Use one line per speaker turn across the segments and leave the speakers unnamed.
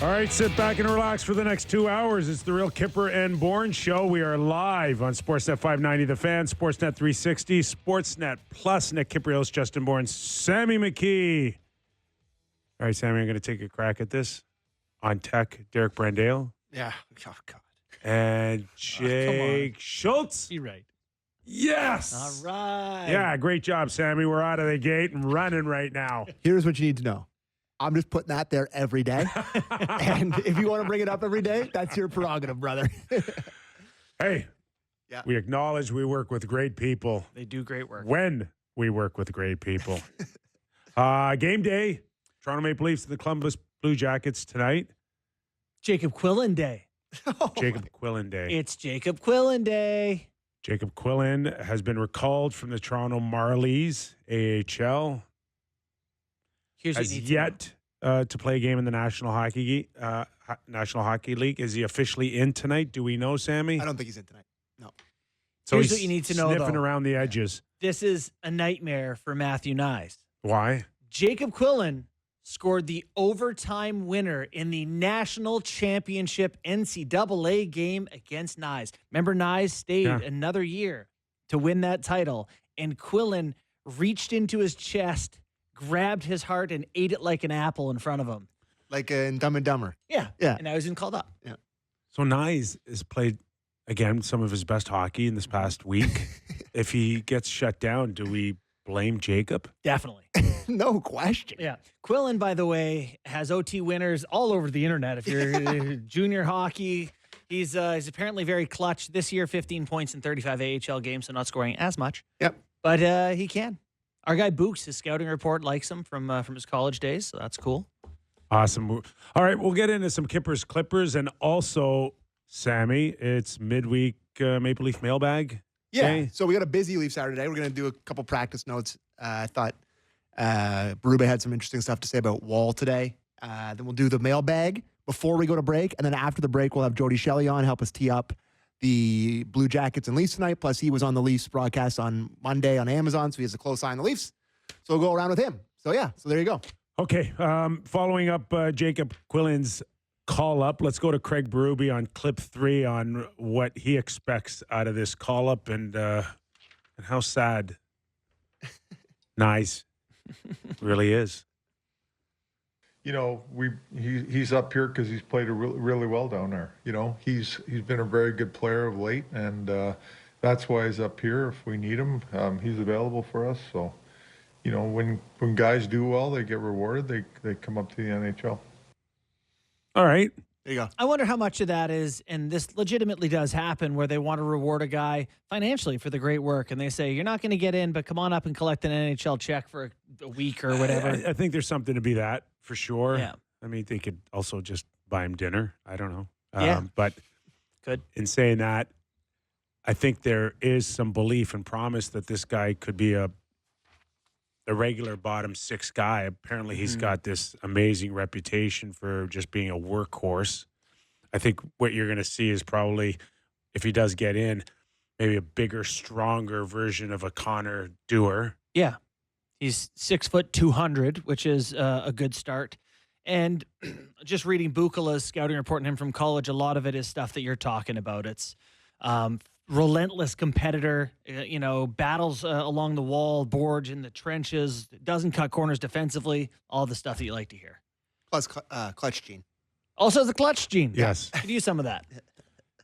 All right, sit back and relax for the next 2 hours. It's the Real Kyper and Bourne Show. We are live on Sportsnet 590 The Fan, Sportsnet 360, Sportsnet Plus, Nick Kypreos, Justin Bourne, Sammy McKee. All right, Sammy, I'm going to take a crack at this. On tech, Derek Brandale.
Yeah. Oh, God.
And Jake Schultz.
You're right.
Yes.
All right.
Yeah, great job, Sammy. We're out of the gate and running right now.
Here's what you need to know. I'm just putting that there every day. And if you want to bring it up every day, that's your prerogative, brother.
Hey,
yeah.
We acknowledge we work with great people.
They do great work.
When we work with great people. Game day. Toronto Maple Leafs and the Columbus Blue Jackets tonight.
Jacob Quillan Day.
Jacob Quillan Day.
It's Jacob Quillan Day.
Jacob Quillan has been recalled from the Toronto Marlies, AHL.
Here's what
Has
you need to
yet to play a game in the National Hockey League. Is he officially in tonight? Do we know, Sammy?
I don't think he's in tonight. No.
So
Here's
he's
what you need to know,
sniffing
though.
around the edges.
This is a nightmare for Matthew Nyes.
Why?
Jacob Quillan scored the overtime winner in the national championship NCAA game against Nyes. Remember, Nyes stayed another year to win that title, and Quillan reached into his chest, grabbed his heart, and ate it like an apple in front of him.
Like in Dumb and Dumber.
Yeah.
Yeah.
And now he's been called up.
Yeah.
So Nyes has played, again, some of his best hockey in this past week. If he gets shut down, do we blame Jacob?
Definitely.
No question.
Yeah. Quillan, by the way, has OT winners all over the internet. If you're junior hockey, he's apparently very clutch. This year, 15 points in 35 AHL games, so not scoring as much.
Yep.
But he can. Our guy Books, his scouting report likes him from his college days, so that's cool.
Awesome. All right, we'll get into some Kippers Clippers, and also, Sammy, it's midweek Maple Leaf mailbag.
Yeah.
day.
So we got a busy Leaf Saturday. We're going to do a couple practice notes. I thought Berube had some interesting stuff to say about Wall today. Then we'll do the mailbag before we go to break. And then after the break, we'll have Jody Shelley on, help us tee up the Blue Jackets and Leafs tonight. Plus, he was on the Leafs broadcast on Monday on Amazon, so he has a close eye on the Leafs. So we'll go around with him. So, yeah. So there you go.
Okay, following up Jacob Quillan's call-up, let's go to Craig Berube on clip 3 on what he expects out of this call-up and how sad Nyes really is.
You know, he's up here because he's played really well down there. You know, he's been a very good player of late, and that's why he's up here. If we need him, he's available for us. So, you know, when guys do well, they get rewarded. They come up to the NHL.
All right.
There you go.
I wonder how much of that is, and this legitimately does happen, where they want to reward a guy financially for the great work, and they say, you're not going to get in, but come on up and collect an NHL check for a week or whatever.
I think there's something to be that, for sure.
Yeah.
I mean, they could also just buy him dinner. I don't know.
Yeah.
But
Good.
in saying that, I think there is some belief and promise that this guy could be a regular bottom 6 guy. Apparently, he's got this amazing reputation for just being a workhorse. I think what you're going to see is probably, if he does get in, maybe a bigger, stronger version of a Connor Dewar.
Yeah. He's 6'200", which is a good start. And just reading Bukala's scouting report on him from college, a lot of it is stuff that you're talking about. It's relentless competitor, battles along the wall, boards in the trenches, doesn't cut corners defensively, all the stuff that you like to hear.
Plus, clutch gene.
Also the clutch gene.
Yes.
Could use some of that.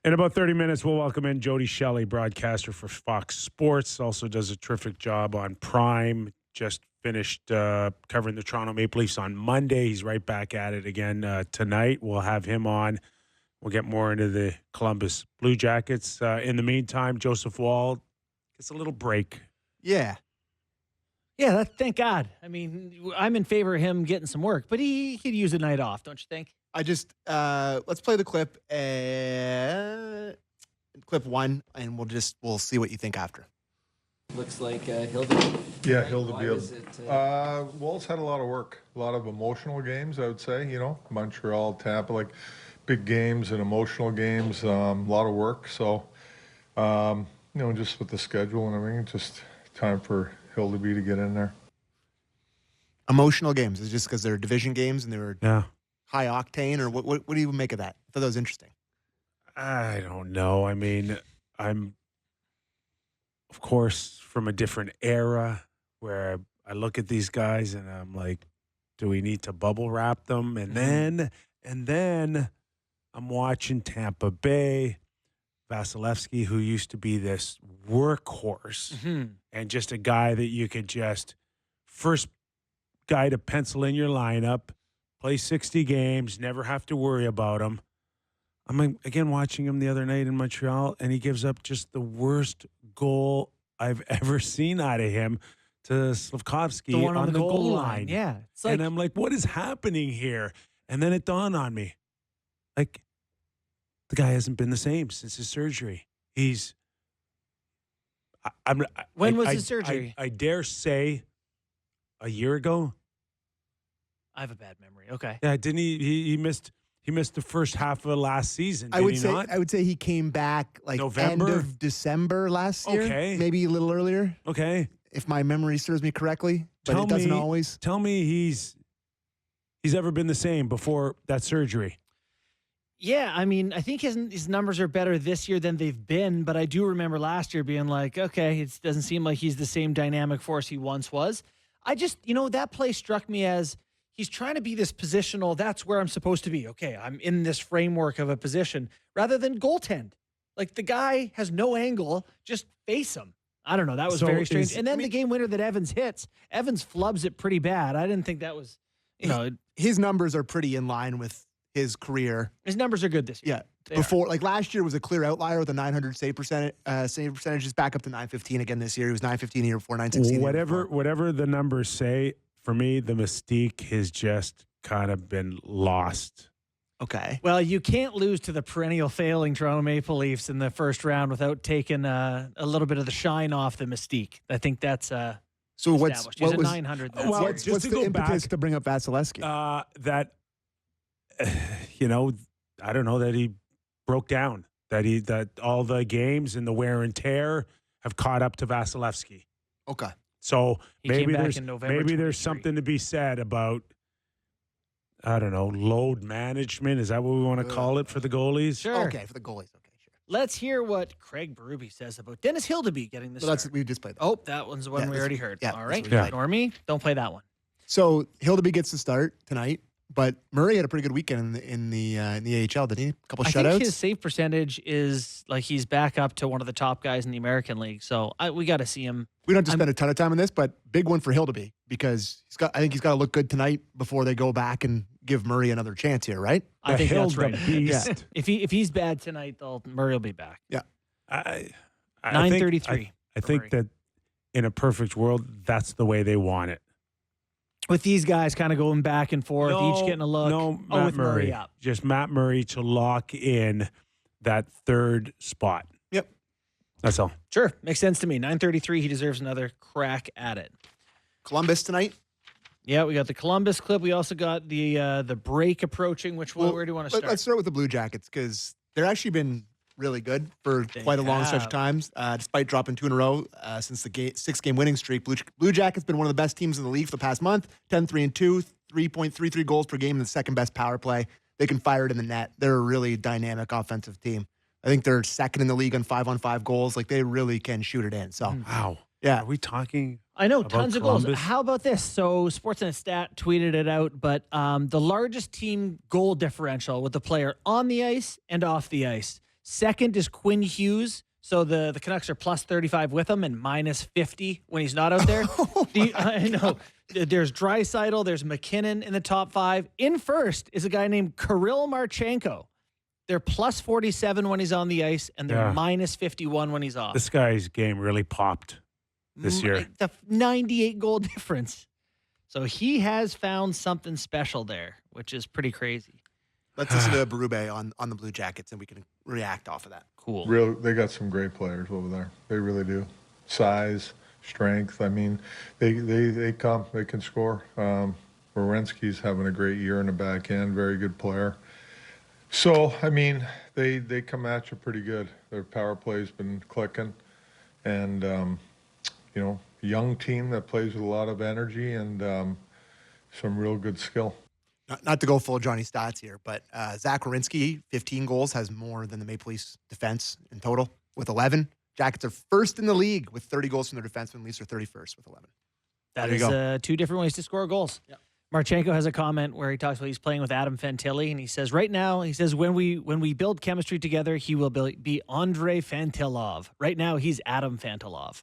In about 30 minutes, we'll welcome in Jody Shelley, broadcaster for Fox Sports. Also does a terrific job on Prime. Just finished covering the Toronto Maple Leafs on Monday. He's right back at it again tonight. We'll have him on. We'll get more into the Columbus Blue Jackets. In the meantime, Joseph Woll gets a little break.
Yeah.
Yeah, thank God. I mean, I'm in favor of him getting some work, but he could use a night off, don't you think?
I just let's play the clip, clip 1, and we'll see what you think after.
Looks like Hilda.
Yeah, Hilda
Why
Beal.
was it,
Wall's had a lot of work, a lot of emotional games, I would say. You know, Montreal, Tampa, like big games and emotional games, a lot of work. So, just with the schedule and everything, just time for Hilda B to get in there.
Emotional games. Is it just because they're division games and they were
Yeah.
high octane, or what do you make of that? I thought that was interesting.
I don't know. I mean, I'm, of course, from a different era where I look at these guys and I'm like, do we need to bubble wrap them? And then I'm watching Tampa Bay, Vasilevsky, who used to be this workhorse and just a guy that you could just first guy to pencil in your lineup, play 60 games, never have to worry about him. I'm again watching him the other night in Montreal, and he gives up just the worst goal I've ever seen out of him to Slavkovsky
The one on
the goal line.
Yeah. It's like,
And I'm like, what is happening here? And then it dawned on me. Like, the guy hasn't been the same since his surgery.
when was his surgery?
I dare say a year ago.
I have a bad memory. Okay.
Yeah, didn't he missed the first half of last season,
I
did
would
he
say
not?
I would say he came back like
November?
end of December last year.
Okay.
Maybe a little earlier,
Okay.
if my memory serves me correctly. But it doesn't always.
Tell me he's ever been the same before that surgery.
Yeah, I mean, I think his numbers are better this year than they've been, but I do remember last year being like, okay, it doesn't seem like he's the same dynamic force he once was. I just, that play struck me as he's trying to be this positional, that's where I'm supposed to be. Okay, I'm in this framework of a position rather than goaltend. Like, the guy has no angle, just face him. I don't know. That was
So
very strange. And then the game winner that Evans hits, Evans flubs it pretty bad. I didn't think that was,
His numbers are pretty in line with his career.
his numbers are good this year.
Yeah.
They
Before, like last year was a clear outlier with a 900 save percentage is back up to 915 again this year. He was 915 a year before, 916.
Whatever the numbers say, for me, the mystique has just kind of been lost.
Okay.
Well, you can't lose to the perennial failing Toronto Maple Leafs in the first round without taking a little bit of the shine off the mystique. I think that's
So what's
established. He's
what
a
was
900.
Well,
what's
just to
the
go
impetus
back-
to bring up Vasilevsky?
That I don't know that he broke down. That all the games and the wear and tear have caught up to Vasilevsky.
Okay.
So
He came
maybe
back
there's
in November
maybe there's
23.
something to be said about, I don't know, load management. Is that what we want to call it for the goalies?
Sure.
Okay, for the goalies. Okay, sure.
Let's hear what Craig Berube says about Dennis Hildeby getting the
Well,
start.
we just played that.
Oh, that one's the one
Yeah,
we
that's-
already heard.
yeah,
All
that's
right.
what we played.
Normie, don't play that one.
So Hildeby gets the start tonight, but Murray had a pretty good weekend in the AHL, didn't he? A couple
I
shutouts.
think his save percentage is like he's back up to one of the top guys in the American League. So we got to see him.
We don't have to spend a ton of time on this, but big one for Hildeby because I think he's got to look good tonight before they go back and give Murray another chance here, right?
I think that's right.
Beast.
If he's bad tonight, Murray will be back.
Yeah.
I
9:33.
I think that in a perfect world, that's the way they want it.
With these guys kind of going back and forth, each getting a look.
No, Matt
with Murray up.
Just Matt Murray to lock in that third spot.
Yep.
That's all.
Sure. Makes sense to me. 9:33. He deserves another crack at it.
Columbus tonight.
Yeah, we got the Columbus clip. We also got the break approaching. Where do you want to start?
Let's start with the Blue Jackets because they're actually been really good for quite a long stretch of
have.
times, despite dropping 2 in a row since the 6-game winning streak. Blue Jackets been one of the best teams in the league for the past month. 10-3-2, 3.33 goals per game, and the second best power play. They can fire it in the net. They're a really dynamic offensive team. I think they're second in the league on 5-on-5 goals. Like they really can shoot it in. So
Wow.
yeah,
Are we talking?
I know,
about
tons of goals.
Columbus?
How about this? So Sportsnet Stat tweeted it out, but the largest team goal differential with the player on the ice and off the ice. Second is Quinn Hughes. So the Canucks are plus 35 with him and minus 50 when he's not out there. I know. There's Draisaitl. There's McKinnon in the top 5. In first is a guy named Kirill Marchenko. They're plus 47 when he's on the ice, and they're
Yeah.
minus 51 when he's off.
This guy's game really popped this year.
The 98 goal difference. So he has found something special there, which is pretty crazy.
let's listen to Berube on the Blue Jackets, and we can react off of that.
Cool.
They got some great players over there. They really do. Size, strength. I mean, they can score. Werenski's having a great year in the back end. Very good player. So I mean, they come at you pretty good. Their power play's been clicking, and young team that plays with a lot of energy and some real good skill.
not to go full Johnny Stats here, but Zach Werenski, 15 goals, has more than the Maple Leafs defense in total with 11. Jackets are first in the league with 30 goals from their defensemen. Leafs are 31st with 11.
That
There you
is two different ways to score goals.
Yeah.
Marchenko has a comment where he talks about he's playing with Adam Fantilli, and he says right now, when we build chemistry together, he will be Andrei Fantilov. Right now, he's Adam Fantilov.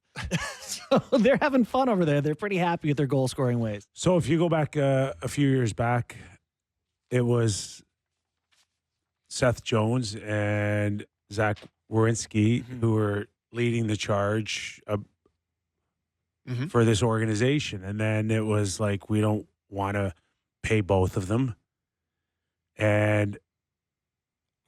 So they're having fun over there. They're pretty happy with their goal scoring ways.
So if you go back a few years back, it was Seth Jones and Zach Werenski who were leading the charge for this organization. And then it was like, we don't want to pay both of them. And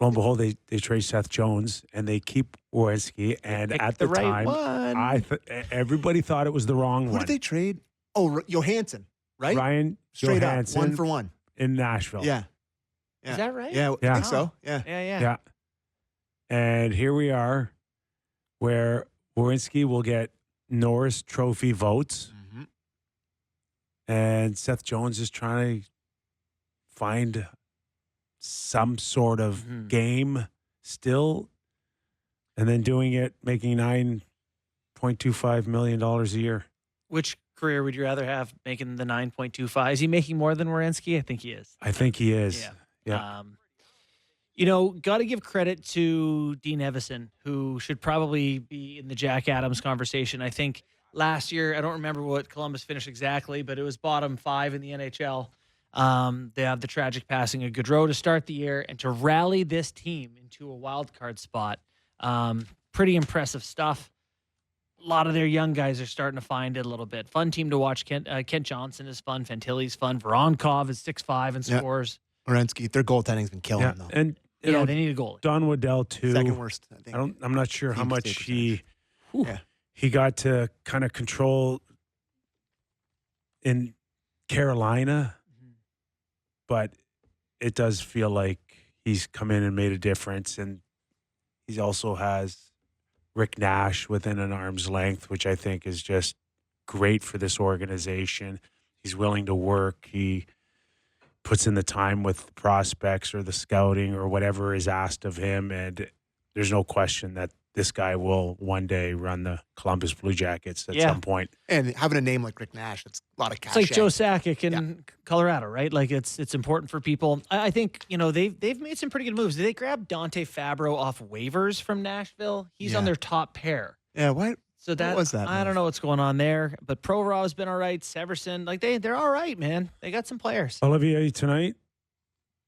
lo and behold, they trade Seth Jones and they keep Werenski. And at the
right
time,
one.
everybody thought it was the wrong
Who
one.
did they trade? Oh, Johansson, right?
Ryan
Straight
Johansson
up, 1-for-1.
in Nashville.
Yeah.
Is that right?
Yeah,
Yeah.
I think so. Yeah.
Yeah.
Yeah. And here we are where Werenski will get Norris Trophy votes. And Seth Jones is trying to find some sort of game still, and then doing it, making $9.25 million a year.
Which career would you rather have making the 9.25? Is he making more than Werenski? I think he is.
I think he is.
Yeah. Got to give credit to Dean Evison, who should probably be in the Jack Adams conversation. I think last year, I don't remember what Columbus finished exactly, but it was bottom 5 in the NHL. They have the tragic passing of Gaudreau to start the year, and to rally this team into a wild card spot. Pretty impressive stuff. A lot of their young guys are starting to find it a little bit. Fun team to watch. Kent Johnson is fun. Fantilli's fun. Voronkov is 6'5" and scores.
Werenski, their goaltending's been killing them, though.
And you know,
they need a goalie.
Don Waddell too.
Second worst, I think.
I'm not sure how
Team
much
save percentage.
he got to kind of control in Carolina, but it does feel like he's come in and made a difference. And he also has Rick Nash within an arm's length, which I think is just great for this organization. He's willing to work. He puts in the time with prospects or the scouting or whatever is asked of him. And there's no question that this guy will one day run the Columbus Blue Jackets at some point.
And having a name like Rick Nash, that's a lot of cash.
It's like Joe Sakic in Colorado, right? Like it's important for people. I think, they've made some pretty good moves. Did they grab Dante Fabro off waivers from Nashville? He's on their top pair.
Yeah, what?
So
What was that
I don't
move?
know what's going on there, but Provorov's been all right. Severson, like they're all right, man. They got some players.
Olivier, tonight,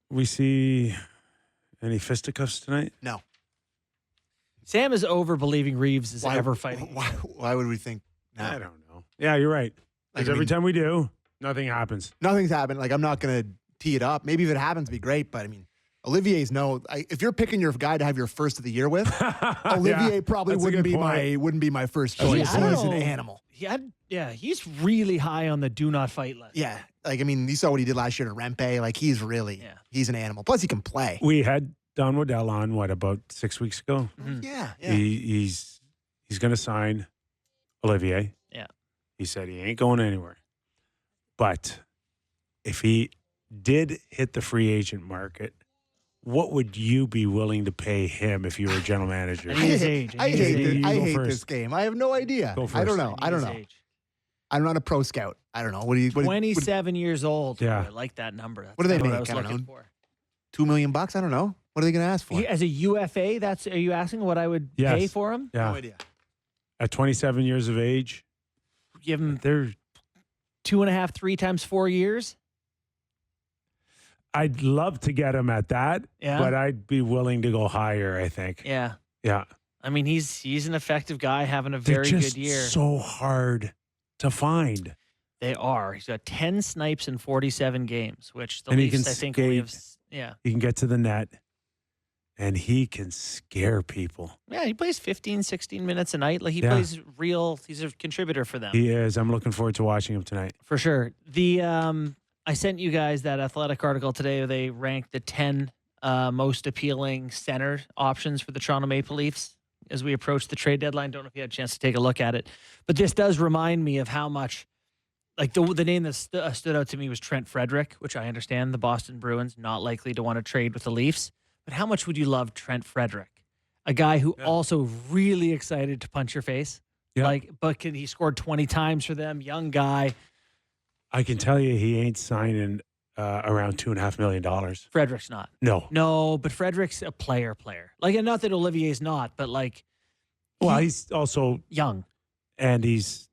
we see any fisticuffs tonight?
No.
Sam is over believing Reeves is ever fighting.
Why would we think? No.
I don't know. Yeah, you're right.
Like,
Because every time we do, nothing happens.
Nothing's happened. Like, I'm not going to tee it up. Maybe if it happens, it'd be great. But I mean, Olivier's if you're picking your guy to have your first of the year with, Olivier probably
that's a
wouldn't
good
be
point.
my first choice.
I don't
He's an
know.
animal.
He's really high on the do not fight list.
Yeah. Like, I mean, you saw what he did last year to Rempe. Like, he's an animal. Plus, he can play.
We had Don Waddell on, about 6 weeks ago?
Yeah.
He's going to sign Olivier.
Yeah.
He said he ain't going anywhere. But if he did hit the free agent market, what would you be willing to pay him if you were a general manager?
I need his age.
I
need his age.
You go
hate
first.
this game. I have no idea.
Go
I
first.
don't know. I don't know. I'm not a pro scout. I don't know. What do you?
27 years old.
Yeah.
I like that number. That's
What do they
kinda
make?
I was
I don't
looking
know.
for.
$2 million? I don't know. What are they going to ask for?
As a UFA, are you asking what I would
Yes.
pay for him?
Yeah.
No idea.
At 27 years of age,
Give him
they're
2.5, 3 times 4 years.
I'd love to get him at that,
Yeah.
but I'd be willing to go higher, I think.
Yeah.
Yeah.
I mean, he's an effective guy having a
They're
very
just
good year.
so hard to find.
They are. He's got 10 snipes in 47 games, which the
And he
Leafs,
can
I think, only have.
skate.
Yeah.
He can get to the net, and he can scare people.
Yeah, he plays 15, 16 minutes a night. Like, he
Yeah.
plays he's a contributor for them.
He is. I'm looking forward to watching him tonight.
For sure. I sent you guys that Athletic article today where they ranked the 10 most appealing center options for the Toronto Maple Leafs as we approach the trade deadline. Don't know if you had a chance to take a look at it. But this does remind me of how much, like the name that stood out to me was Trent Frederick, which I understand the Boston Bruins not likely to want to trade with the Leafs. But how much would you love Trent Frederick, a guy who also really excited to punch your face?
Yeah.
But he scored 20 times for them, young guy.
I can tell you he ain't signing around $2.5 million.
Frederick's not.
No.
But Frederick's a player. Like, and not that Olivier's not, but like,
Well, he's also
young.
And he's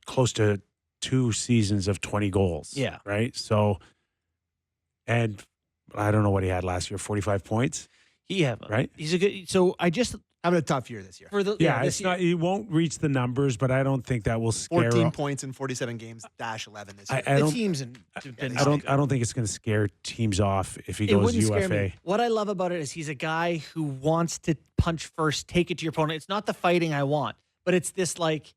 close to 2 seasons of 20 goals.
Yeah.
Right? So, and I don't know what he had last year, 45 points? Right?
He's a good, so I just,
Having a tough year this year.
for the,
Yeah,
this
it's not. He won't reach the numbers, but I don't think that will scare.
14 points in 47 games, dash 11 this year.
I
the
don't.
teams have been.
I don't think it's going to scare teams off if he
It
goes
wouldn't scare
UFA.
me. What I love about it is he's a guy who wants to punch first, take it to your opponent. It's not the fighting I want, but it's this like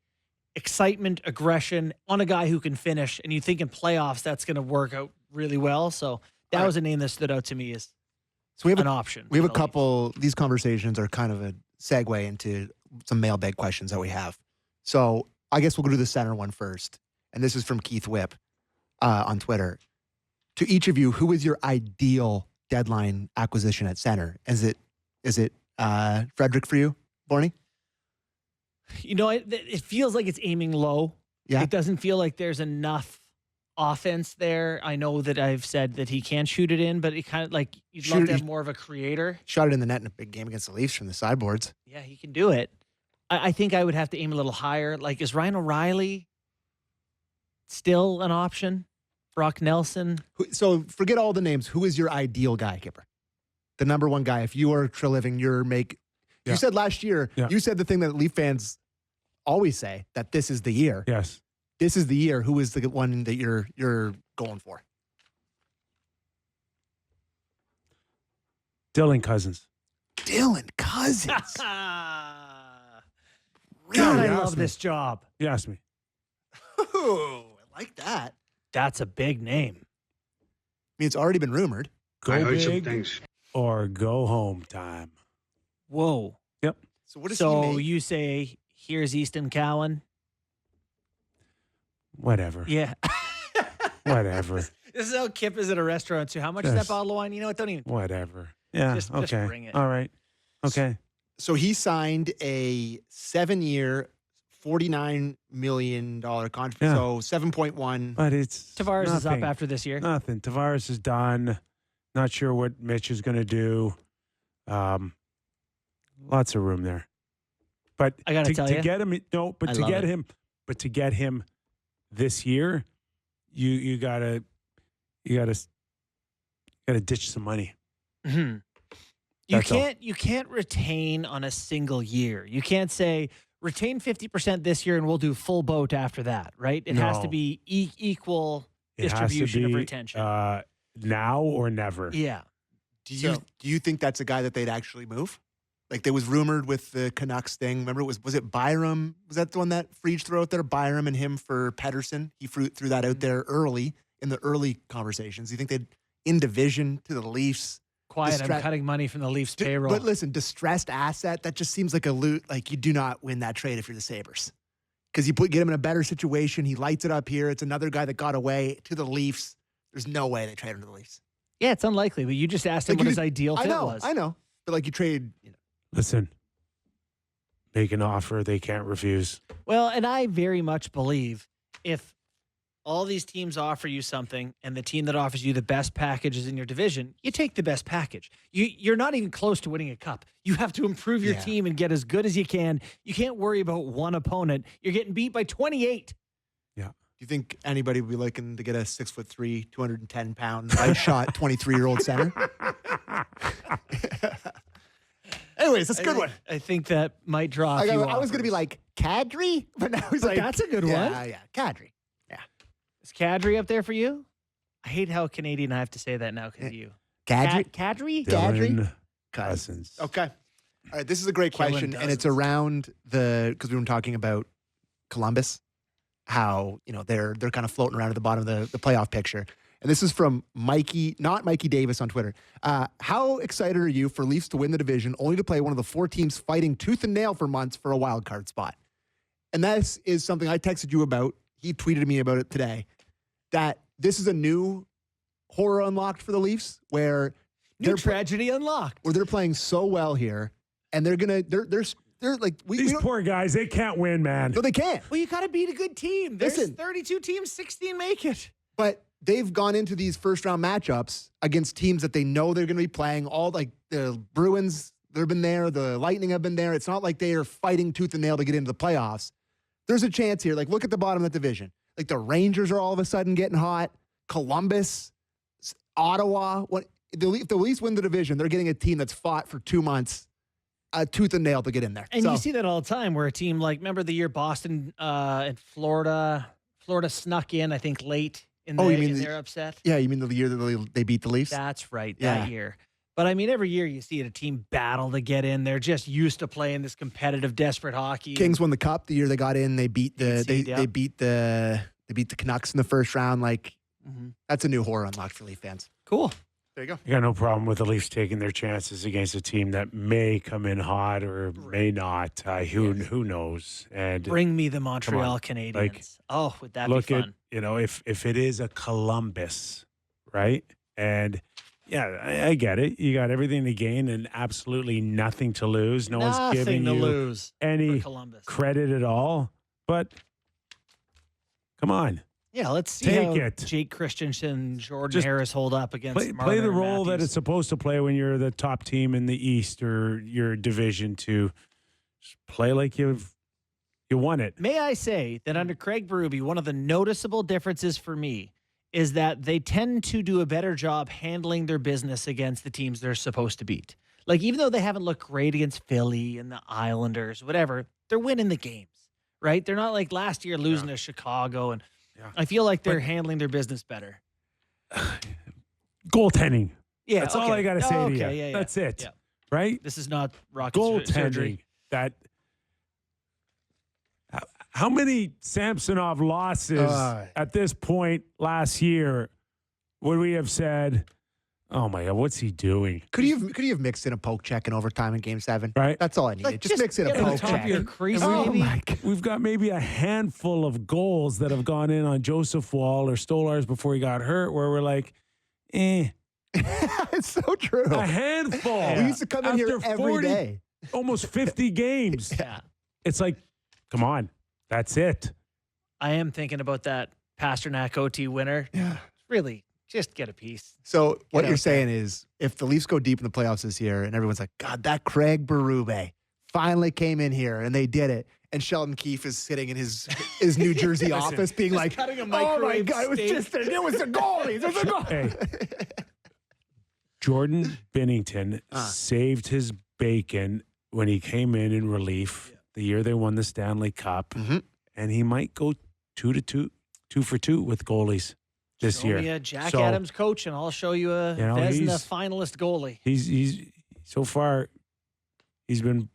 excitement, aggression on a guy who can finish. And you think in playoffs that's going to work out really well. So that was a name that stood out to me as
So we have
an
a,
option.
we have a
for the Leafs.
couple, these conversations are kind of a segue into some mailbag questions that we have. So I guess we'll go to the center one first. And this is from Keith Whipp on Twitter. To each of you, who is your ideal deadline acquisition at center? Is it Frederick for you, Borny?
You know, it feels like it's aiming low.
Yeah.
It doesn't feel like there's enough offense there. I know that I've said that he can shoot it in, but it kind of like you'd love to have more of a creator.
Shot it in the net in a big game against the Leafs from the sideboards.
Yeah, he can do it. I think I would have to aim a little higher. Like, is Ryan O'Reilly still an option? Brock Nelson?
So forget all the names. Who is your ideal guy, Kyper? The number one guy. If you are Treliving, You said last year, you said the thing that Leaf fans always say, that this is the year.
Yes.
This is the year. Who is the one that you're going for?
Dylan Cousins.
Dylan Cousins.
God, I
you
love
asked me.
this job.
You asked me.
Ooh, I like that.
That's a big name.
I mean, it's already been rumored.
Go big or go home time.
Whoa.
Yep.
So what does
So
he make?
you say, here's Easton Cowan?
Whatever.
Yeah.
Whatever.
This is how Kip is at a restaurant too. How much is that
Yes.
bottle of wine? You know what? Don't even.
Whatever. Yeah.
Just
okay.
bring it.
All right. Okay.
So he signed a 7-year, $49 million contract.
Yeah.
So 7.1.
But it's
Tavares is up
nothing.
after this year.
Nothing. Tavares is done. Not sure what Mitch is going to do. Lots of room there. But
I gotta tell
to
you,
get him, no. But
I
to
love
get
it.
him, this year, you gotta ditch some money.
Mm-hmm.
That's all.
You can't retain on a single year. You can't say retain 50% this year and we'll do full boat after that, right? It has to
No.
be equal
It has to
distribution of
be,
retention.
now or never.
Yeah.
Do you think that's a guy that they'd actually move? Like there was rumored with the Canucks thing. Remember, was it Byram? Was that the one that Friedge threw out there? Byram and him for Pedersen. He threw that out there early in the early conversations. Do you think they'd in division to the Leafs?
Quiet, I'm cutting money from the Leafs payroll.
But listen, distressed asset, that just seems like a loot. Like you do not win that trade if you're the Sabres. Because you get him in a better situation. He lights it up here. It's another guy that got away to the Leafs. There's no way they trade him to the Leafs.
Yeah, it's unlikely, but you just asked him
Like
what
you-
his ideal fit was.
I know. But like you trade,
Listen, make an offer they can't refuse.
Well, and I very much believe if all these teams offer you something and the team that offers you the best package is in your division, you take the best package. You're not even close to winning a cup. You have to improve your team and get as good as you can. You can't worry about one opponent. You're getting beat by 28.
do you think anybody would be looking to get a 6'3", 210-pound, right shot, 23-year-old center? Anyways, that's a good one.
I think that might draw a
I
few
was going to be
offers.
like, Kadri? But now he's
But
like,
that's a good one.
Yeah, Kadri.
Is Kadri up there for you? I hate how Canadian I have to say that now because of you.
Kadri?
Kadri?
Dylan Cousins.
Okay. All right, this is a great
Killing
question, and it's
dozens.
around because we were talking about Columbus, how they're kind of floating around at the bottom of the playoff picture. And this is from Mikey, not Mikey Davis on Twitter. How excited are you for Leafs to win the division, only to play one of the 4 teams fighting tooth and nail for months for a wild card spot? and this is something I texted you about. He tweeted me about it today, that this is a new horror unlocked for the Leafs where
New tragedy unlocked.
where they're playing so well here, and they're like
These poor guys, they can't win, man.
no, they can't.
Well, you got to beat a good team. There's
Listen.
32 teams, 16 make it.
But they've gone into these first round matchups against teams that they know they're going to be playing. All like the Bruins, they've been there. The Lightning have been there. It's not like they are fighting tooth and nail to get into the playoffs. There's a chance here. Like, look at the bottom of the division. Like, the Rangers are all of a sudden getting hot. Columbus, Ottawa. If the Leafs win the division, they're getting a team that's fought for 2 months, tooth and nail to get in there.
And you see that all the time where a team like, remember the year Boston and Florida snuck in, I think, late in their upset?
Yeah, you mean the year that they beat the Leafs?
That's right,
Yeah.
that year. But I mean, every year you see a team battle to get in. They're just used to playing this competitive, desperate hockey.
Kings won the cup the year they got in. They beat the
Seed, yeah.
they beat the Canucks in the first round. Like, that's a new horror unlocked for Leaf fans.
Cool.
There you go.
You got no problem with the Leafs taking their chances against a team that may come in hot or may not. Who knows? And
Bring me the Montreal Canadiens.
Like,
oh, would that be
look
fun?
at, if it is a Columbus, right? And yeah, I get it. You got everything to gain and absolutely nothing to lose. No one's giving
to
you
lose
any
for Columbus.
credit at all. But come on.
Yeah, let's see
Take
how
it.
Jake Christensen, Jordan
Just
Harris hold up against
Play
Marner
the
and
role that
Matthews.
it's supposed to play when you're the top team in the East or your division to just play like you won it.
May I say that under Craig Berube, one of the noticeable differences for me is that they tend to do a better job handling their business against the teams they're supposed to beat. Like, even though they haven't looked great against Philly and the Islanders, whatever, they're winning the games, right? They're not like last year losing to Chicago. And I feel like they're handling their business better.
Goaltending.
Yeah,
That's all I got to say to you.
Yeah.
That's it.
Yeah.
Right?
This is not rocket surgery.
Goaltending. How many Samsonov losses at this point last year would we have said, oh my God, what's he doing?
Could he have mixed in a poke check in overtime in Game 7?
Right.
That's all I needed.
Like,
just mix in a
get on
poke
top
check.
of your crease,
And
maybe.
we've got maybe a handful of goals that have gone in on Joseph Wall or Stolarz before he got hurt where we're like,
It's so true.
a handful.
We used to come in here
After
every
40,
day.
almost 50 games.
Yeah.
It's like, come on, that's it.
I am thinking about that Pasternak OT winner.
Yeah.
Really, just get a piece.
So what
out
you're saying is, if the Leafs go deep in the playoffs this year, and everyone's like, God, that Craig Berube finally came in here, and they did it, and Sheldon Keefe is sitting in his New Jersey office, being like,
cutting a
"Oh my
microwave
God, it was
steak."
just it was the goalies. It was the goalies."
Hey, Jordan Binnington saved his bacon when he came in relief the year they won the Stanley Cup, and he might go 2 for 2 with goalies this
Show
year.
me a Jack
So,
Adams coach, and I'll show you a Vezina
he's-
finalist goalie.
He's so far he's been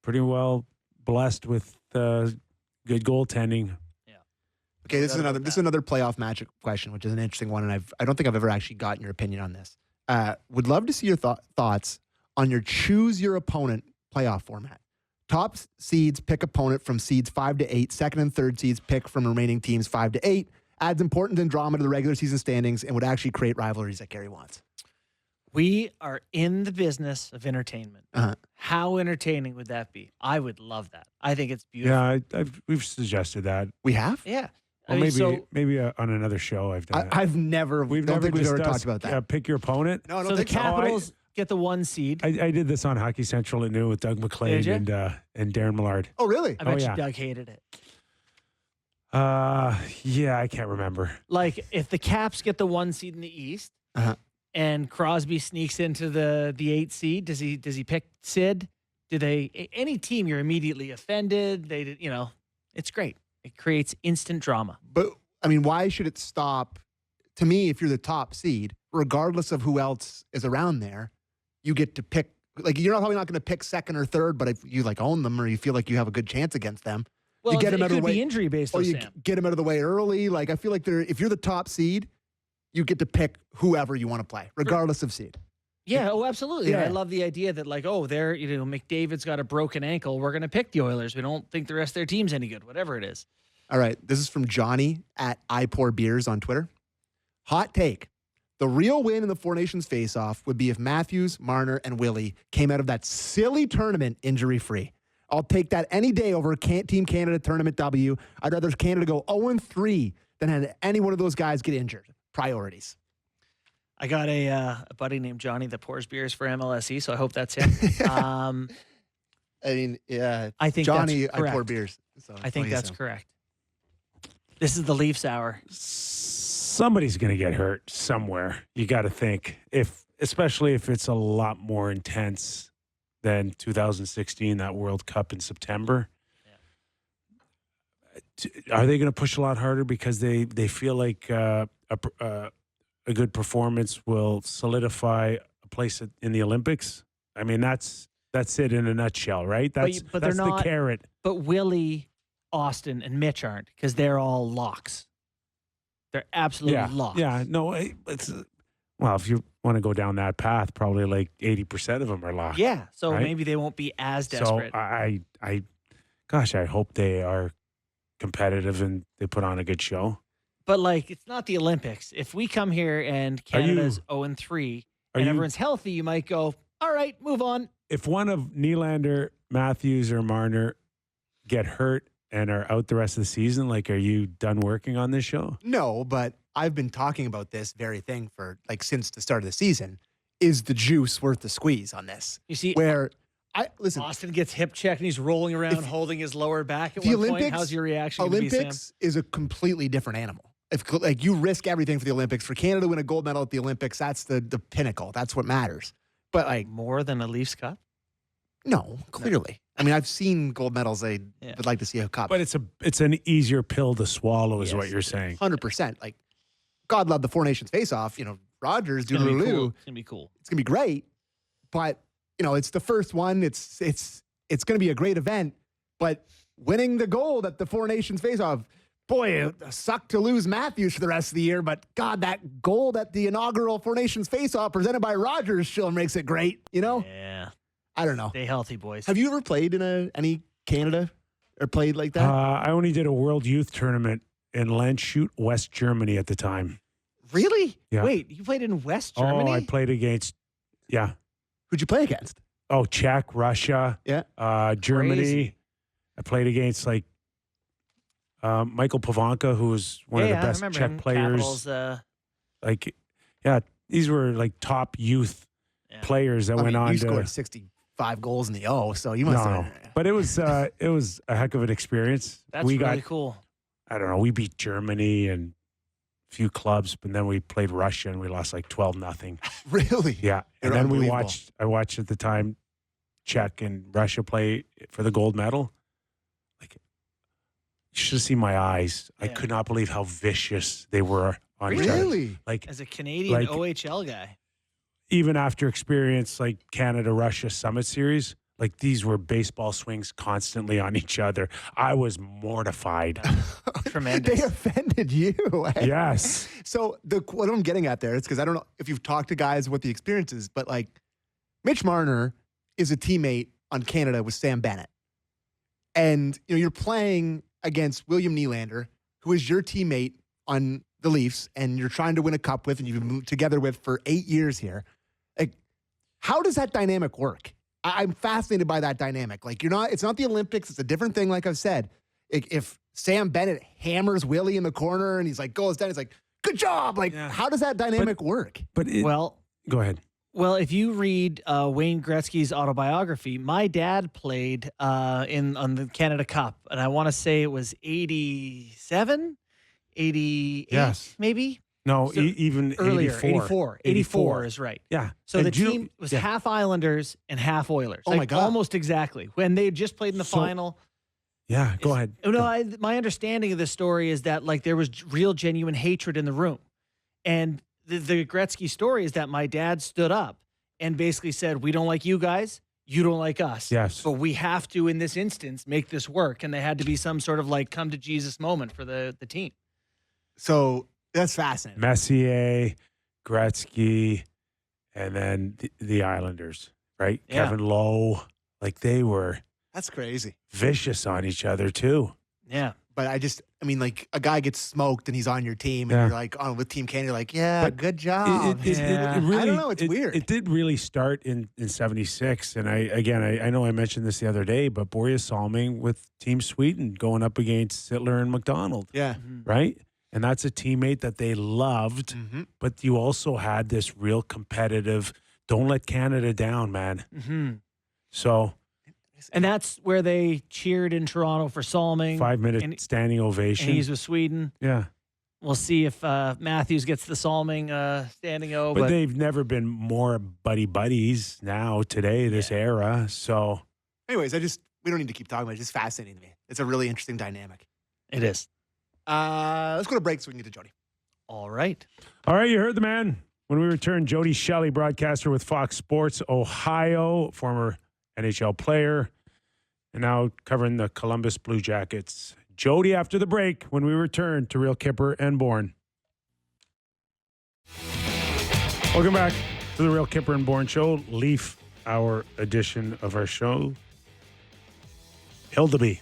pretty well blessed with good goaltending.
Okay, this is another playoff matchup question, which is an interesting one, and I don't think I've ever actually gotten your opinion on this. Would love to see your thoughts on your choose your opponent playoff format. Top seeds pick opponent from seeds 5 to 8. Second and third seeds pick from remaining teams 5 to 8. Adds importance and drama to the regular season standings and would actually create rivalries that Gary wants.
We are in the business of entertainment.
Uh-huh.
How entertaining would that be? I would love that. I think it's beautiful.
Yeah, we've suggested that.
We have?
Yeah.
Or maybe on another show I've done it.
I've never.
We've
don't
never
think we've ever
discussed,
talked about that.
pick your opponent.
No, I don't
so the
think so.
Capitals get the 1 seed.
I did this on Hockey Central at noon with Doug McLean
Did
and Darren Millard.
Oh, really?
I bet
yeah.
you Doug hated it.
Yeah, I can't remember.
Like, if the Caps get the 1 seed in the East
Uh-huh.
and Crosby sneaks into the 8 seed, does he pick Sid? Do they any team you're immediately offended? It's great. It creates instant drama.
But, I mean, why should it stop? To me, if you're the top seed, regardless of who else is around there, you get to pick. Like, you're probably not going to pick second or third, but if you own them or you feel like you have a good chance against them,
Well,
you get them out
it
of the
could
way.
be injury based,
Or
though,
you
Sam.
get them out of the way early. Like, I feel like if you're the top seed, you get to pick whoever you want to play, regardless of seed.
Yeah, oh, absolutely.
Yeah.
I love the idea that, like, oh, they're, McDavid's got a broken ankle. We're going to pick the Oilers. We don't think the rest of their team's any good, whatever it is.
All right. This is from Johnny at I Pour Beers on Twitter. Hot take. The real win in the Four Nations face-off would be if Matthews, Marner, and Willie came out of that silly tournament injury-free. I'll take that any day over Team Canada tournament W. I'd rather Canada go 0-3 than have any one of those guys get injured. Priorities.
I got a buddy named Johnny that pours beers for MLSE, so I hope that's him.
I mean, yeah.
I think
Johnny,
that's
I Pour
correct.
Beers. So
I think
he's
that's
him.
correct. This is the Leafs hour.
Somebody's going to get hurt somewhere. You got to think, especially if it's a lot more intense than 2016, that World Cup in September. Are they going to push a lot harder because they feel like a good performance will solidify a place in the Olympics? I mean, that's it in a nutshell, right? That's
but they're
that's
not,
the carrot.
But Willie, Austin, and Mitch aren't because they're all locks. They're absolutely locks.
Yeah, no, it's well, if you want to go down that path, probably like 80% of them are locked.
Yeah, so
right?
maybe they won't be as desperate.
So I hope they are competitive and they put on a good show.
But, like, it's not the Olympics. If we come here and Canada's 0-3 and everyone's healthy, you might go, all right, move on.
If one of Nylander, Matthews, or Marner get hurt and are out the rest of the season, like, are you done working on this show?
No, but I've been talking about this very thing for since the start of the season. Is the juice worth the squeeze on this?
You see,
Where listen,
Austin gets hip checked and he's rolling around holding his lower back at
the
one point.
Olympics,
How's your reaction gonna be, Sam?
Olympics is a completely different animal. If you risk everything for the Olympics, for Canada to win a gold medal at the Olympics, that's the pinnacle. That's what matters. But
More than a Leafs Cup?
no, clearly. I mean, I've seen gold medals. I would like to see a cup.
But it's an easier pill to swallow, is what you're saying.
100%. Like, God love the Four Nations face-off. Rogers,
It's gonna be
Doodaloo.
cool. It's gonna be cool.
It's gonna be great. But it's the first one. It's gonna be a great event. But winning the gold at the Four Nations face-off, boy, it sucked to lose Matthews for the rest of the year. But God, that gold at the inaugural Four Nations face-off presented by Rogers still makes it great.
Yeah.
I don't know.
Stay healthy, boys.
Have you ever played in any Canada or played like that?
I only did a World Youth Tournament in Landshut, West Germany at the time.
Really?
Yeah.
Wait, you played in West Germany?
Oh, I played against,
Who'd you play against?
Oh, Czech, Russia, Germany.
Crazy.
I played against Michael Pavanka, who was one of the
I
best
remember
Czech
him.
players.
Capitals,
These were top youth players that went on
you
to
scored 65 goals in the O, so you must have.
But it was a heck of an experience.
that's really cool.
I don't know. We beat Germany and a few clubs, but then we played Russia and we lost 12-0.
Really?
Yeah, and
They're
then
unbelievable.
I watched at the time Czech and Russia play for the gold medal. You should have seen my eyes. I could not believe how vicious they were on each other.
Really?
As a Canadian OHL guy.
Even after experience Canada-Russia Summit Series, these were baseball swings constantly on each other. I was mortified.
Tremendous.
They offended you.
Yes.
So what I'm getting at there is because I don't know if you've talked to guys what the experience is, but Mitch Marner is a teammate on Canada with Sam Bennett. And you're playing against William Nylander, who is your teammate on the Leafs, and you're trying to win a cup with, and you've moved together with for 8 years here. How does that dynamic work? I'm fascinated by that dynamic. It's not the Olympics. It's a different thing. Like I've said, if Sam Bennett hammers Willie in the corner and goes down, he's like, good job. How does that dynamic work?
But go ahead.
Well, if you read Wayne Gretzky's autobiography, my dad played on the Canada Cup, and I want to say it was 87, 88, maybe?
No,
So
even
earlier,
84.
84 is right.
Yeah.
So
And
the
do you-
team was half Islanders and half Oilers.
Oh, my God.
Almost exactly. When they had just played in the
So-
final.
Yeah, go ahead.
No, my understanding of the story is that there was real genuine hatred in the room. And the Gretzky story is that my dad stood up and basically said, we don't like you guys. You don't like us.
Yes.
But we have to, in this instance, make this work. And there had to be some sort of come to Jesus moment for the team.
So that's fascinating.
Messier, Gretzky, and then the Islanders, right?
Yeah.
Kevin Lowe, like they were
That's crazy.
vicious on each other too.
Yeah.
But I mean, like a guy gets smoked and he's on your team, and
Yeah.
you're like on with Team Canada, you're like, yeah,
But
good job.
Yeah.
really,
I don't know, it's weird.
It did really start in 76. And I know I mentioned this the other day, but Boreas Salming with Team Sweden going up against Sittler and McDonald,
Yeah.
right? And that's a teammate that they loved,
Mm-hmm.
but you also had this real competitive, don't let Canada down, man.
Mm-hmm.
So
And that's where they cheered in Toronto for Salming.
5-minute
and,
standing ovation.
and he's with Sweden.
Yeah.
We'll see if Matthews gets the Salming standing O.
But they've never been more buddies now, today, this era. So
Anyways, we don't need to keep talking about it. It's just fascinating to me. It's a really interesting dynamic.
it is.
Let's go to break so we can get to Jody.
All right.
all right, you heard the man. When we return, Jody Shelley, broadcaster with Fox Sports Ohio, former NHL player, and now covering the Columbus Blue Jackets. Jody after the break when we return to Real Kyper and Bourne. Welcome back to the Real Kyper and Bourne Show, Leaf Hour edition of our show. Hildeby.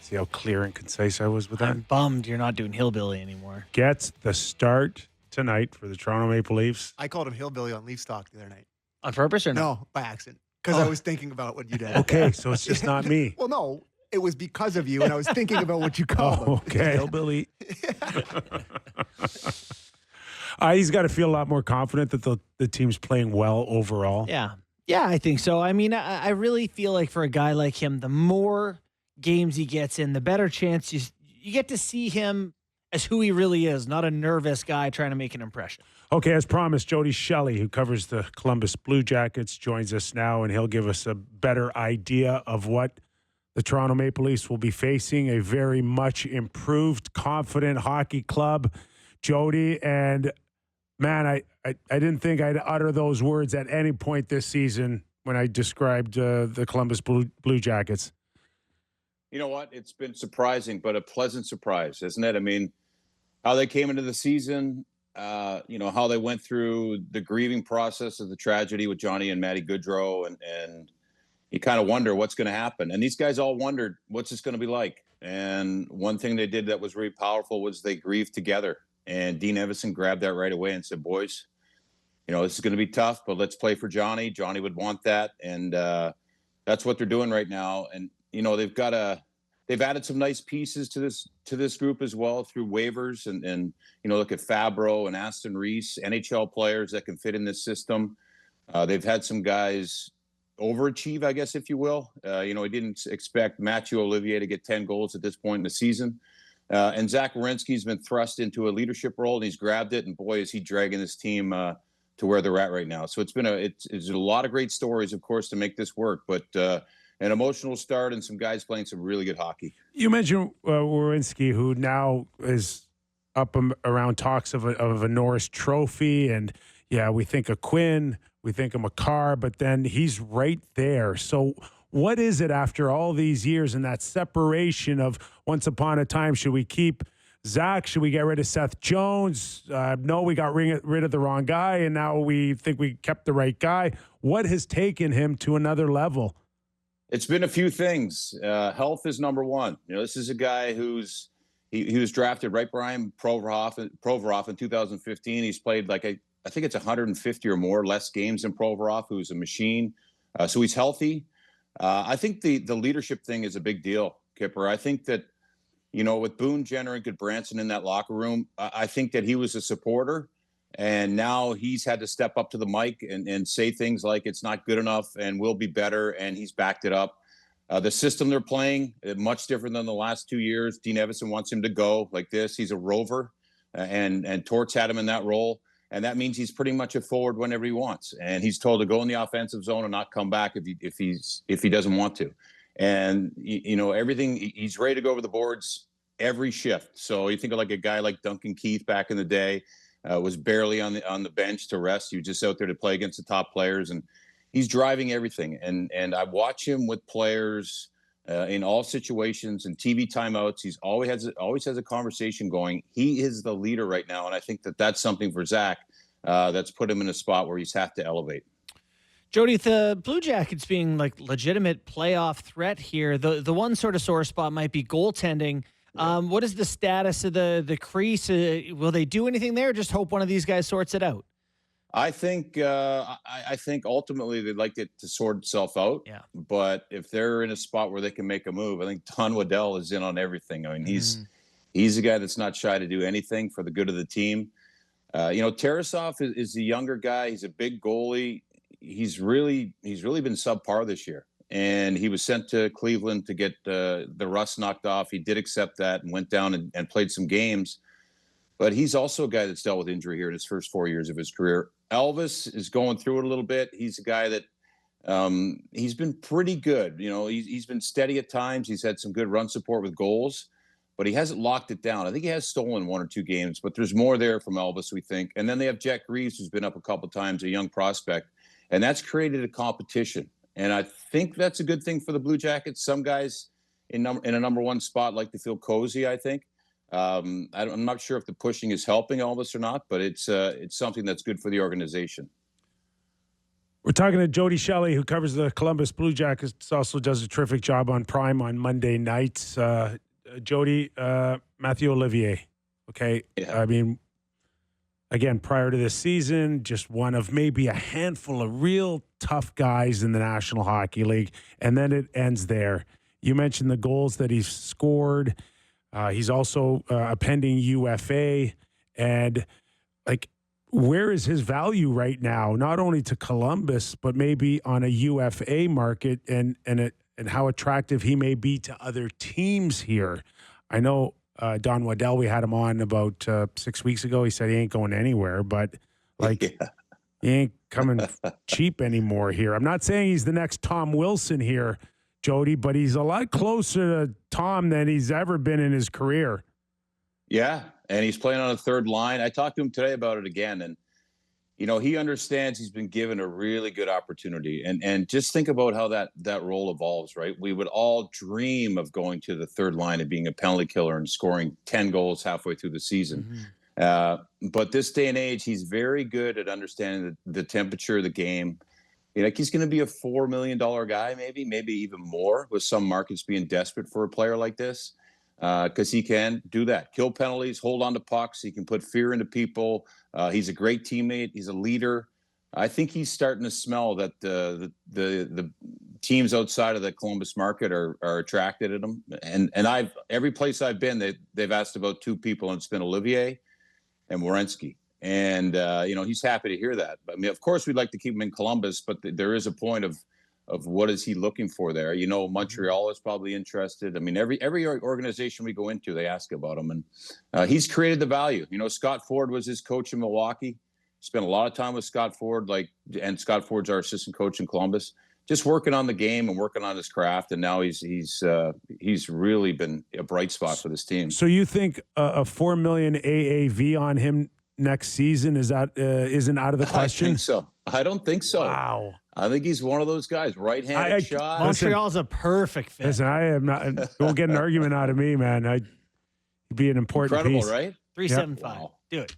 See how clear and concise I was with that?
I'm bummed you're not doing Hillbilly anymore.
Gets the start tonight for the Toronto Maple Leafs.
I called him Hillbilly on Leaf Talk the other night.
On purpose or no?
No, by accident. Because I was thinking about what you did.
Okay, so it's just not me.
Well, no, it was because of you, and I was thinking about what you called him.
Oh, okay. Hillbilly. He's got to feel a lot more confident that the team's playing well overall.
Yeah. Yeah, I think so. I mean, I really feel like for a guy like him, the more games he gets in, the better chance you get to see him as who he really is, not a nervous guy trying to make an impression.
Okay, as promised, Jody Shelley, who covers the Columbus Blue Jackets, joins us now, and he'll give us a better idea of what the Toronto Maple Leafs will be facing, a very much improved, confident hockey club. Jody, and man, I didn't think I'd utter those words at any point this season when I described the Columbus Blue Jackets.
You know what? It's been surprising, but a pleasant surprise, isn't it? I mean, how they came into the season, how they went through the grieving process of the tragedy with Johnny and Matty Goodrow, and you kind of wonder what's going to happen. And these guys all wondered, what's this going to be like? And one thing they did that was really powerful was they grieved together. And Dean Evison grabbed that right away and said, boys, this is going to be tough, but let's play for Johnny. Johnny would want that. And that's what they're doing right now. And, they've added some nice pieces to this group as well through waivers and look at Fabro and Aston Reese, NHL players that can fit in this system. They've had some guys overachieve, I guess, if you will. I didn't expect Mathieu Olivier to get 10 goals at this point in the season. And Zach Werenski's been thrust into a leadership role, and he's grabbed it. And boy, is he dragging this team to where they're at right now. So it's a lot of great stories, of course, to make this work. But an emotional start and some guys playing some really good hockey.
You mentioned Werenski, who now is up around talks of a Norris Trophy, and we think of Quinn, we think of McCarr, but then he's right there. So what is it after all these years and that separation of once upon a time? Should we keep Zach? Should we get rid of Seth Jones? No, we got rid of the wrong guy, and now we think we kept the right guy. What has taken him to another level?
It's been a few things. Health is number one. This is a guy he was drafted right behind Provorov in 2015. He's played I think it's 150 or more less games than Provorov, who's a machine. So he's healthy. I think the leadership thing is a big deal, Kyper. I think that, with Boone, Jenner, and Goodbranson in that locker room, I think that he was a supporter. And now he's had to step up to the mic and say things like it's not good enough and we'll be better. And he's backed it up. The system they're playing, much different than the last 2 years. Dean Evison wants him to go like this. He's a rover, and Torts had him in that role. And that means he's pretty much a forward whenever he wants. And he's told to go in the offensive zone and not come back if he doesn't want to. And, everything, he's ready to go over the boards every shift. So you think of a guy like Duncan Keith back in the day, was barely on the bench to rest. He was just out there to play against the top players, and he's driving everything. And I watch him with players in all situations and TV timeouts. He's always has a conversation going. He is the leader right now, and I think that that's something for Zach that's put him in a spot where he's have to elevate.
Jody, the Blue Jackets being like legitimate playoff threat here, the one sort of sore spot might be goaltending. What is the status of the crease? Will they do anything there? Or just hope one of these guys sorts it out.
I think ultimately they'd like it to sort itself out.
Yeah.
But if they're in a spot where they can make a move, I think Don Waddell is in on everything. I mean, he's a guy that's not shy to do anything for the good of the team. Tarasov is a younger guy. He's a big goalie. He's really been subpar this year, and he was sent to Cleveland to get the rust knocked off. He did accept that and went down and played some games, but he's also a guy that's dealt with injury here in his first 4 years of his career. Elvis is going through it a little bit. He's a guy that he's been pretty good. He's been steady at times. He's had some good run support with goals, but he hasn't locked it down. I think he has stolen 1 or 2 games, but there's more there from Elvis, we think. And then they have Jack Reeves, who's been up a couple of times, a young prospect. And that's created a competition. And I think that's a good thing for the Blue Jackets. Some guys in a number one spot like to feel cozy, I think. I'm not sure if the pushing is helping Elvis or not, but it's something that's good for the organization.
We're talking to Jody Shelley, who covers the Columbus Blue Jackets, also does a terrific job on Prime on Monday nights. Jody, Matthew Olivier, okay?
Yeah.
I mean, again, prior to this season, just one of maybe a handful of real tough guys in the National Hockey League, and then it ends there. You mentioned the goals that he's scored. He's also a pending UFA, and where is his value right now? Not only to Columbus, but maybe on a UFA market, and how attractive he may be to other teams here. I know. Don Waddell, we had him on about 6 weeks ago. He said he ain't going anywhere, but he ain't coming cheap anymore here. I'm not saying he's the next Tom Wilson here, Jody, but he's a lot closer to Tom than he's ever been in his career.
Yeah, and he's playing on a third line. I talked to him today about it again, and he understands he's been given a really good opportunity. And just think about how that role evolves, right? We would all dream of going to the third line and being a penalty killer and scoring 10 goals halfway through the season. But this day and age, he's very good at understanding the temperature of the game. He's going to be a $4 million guy, maybe even more, with some markets being desperate for a player like this. Because he can do that. Kill penalties, hold on to pucks. He can put fear into people. He's a great teammate. He's a leader. I think he's starting to smell that the teams outside of the Columbus market are attracted to him. And every place I've been, they've asked about 2 people, and it's been Olivier and Werenski. And he's happy to hear that. I mean, of course, we'd like to keep him in Columbus, but there is a point of what is he looking for there. Montreal is probably interested. I mean, every organization we go into, they ask about him, and he's created the value. Scott Ford was his coach in Milwaukee. Spent a lot of time with Scott Ford, and Scott Ford's our assistant coach in Columbus, just working on the game and working on his craft. And now he's really been a bright spot for this team.
So you think a $4 million AAV on him next season isn't out of the question?
I don't think so.
Wow.
I think he's one of those guys, right-handed shot.
Montreal's a perfect fit.
Listen, I am not. Don't get an argument out of me, man. I'd be an important
Incredible,
piece.
right?
375.
Wow.
Do it.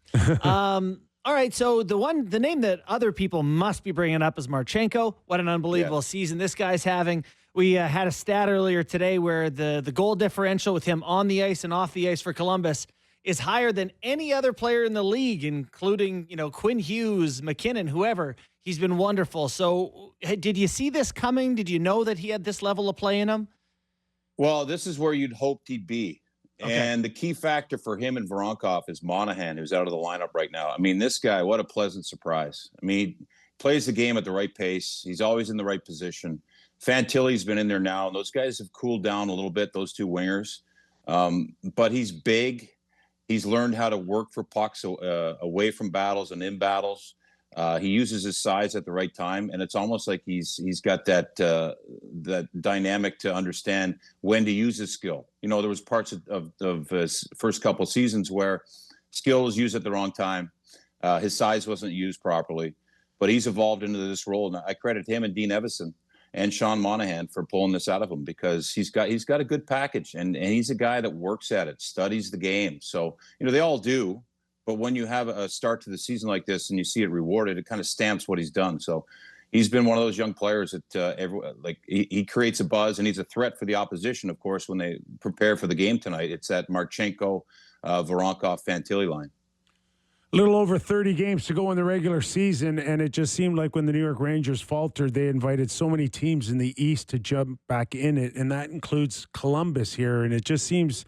All right, so the name that other people must be bringing up is Marchenko. What an unbelievable season this guy's having. We had a stat earlier today where the goal differential with him on the ice and off the ice for Columbus is higher than any other player in the league, including, Quinn Hughes, McKinnon, whoever. He's been wonderful. So did you see this coming? Did you know that he had this level of play in him?
Well, this is where you'd hoped he'd be.
Okay.
And the key factor for him and Voronkov is Monahan, who's out of the lineup right now. I mean, this guy, what a pleasant surprise. I mean, he plays the game at the right pace. He's always in the right position. Fantilli's been in there now. Those guys have cooled down a little bit, those 2 wingers. But he's big. He's learned how to work for pucks away from battles and in battles. He uses his size at the right time, and it's almost like he's got that dynamic to understand when to use his skill. There was parts of his first couple seasons where skill was used at the wrong time. His size wasn't used properly, but he's evolved into this role. And I credit him and Dean Evison and Sean Monahan for pulling this out of him, because he's got a good package, and he's a guy that works at it, studies the game. So, they all do. But when you have a start to the season like this and you see it rewarded, it kind of stamps what he's done. So he's been one of those young players that he creates a buzz, and he's a threat for the opposition, of course, when they prepare for the game tonight. It's that Marchenko, Voronkov, Fantilli line.
A little over 30 games to go in the regular season, and it just seemed like when the New York Rangers faltered, they invited so many teams in the East to jump back in it, and that includes Columbus here. And it just seems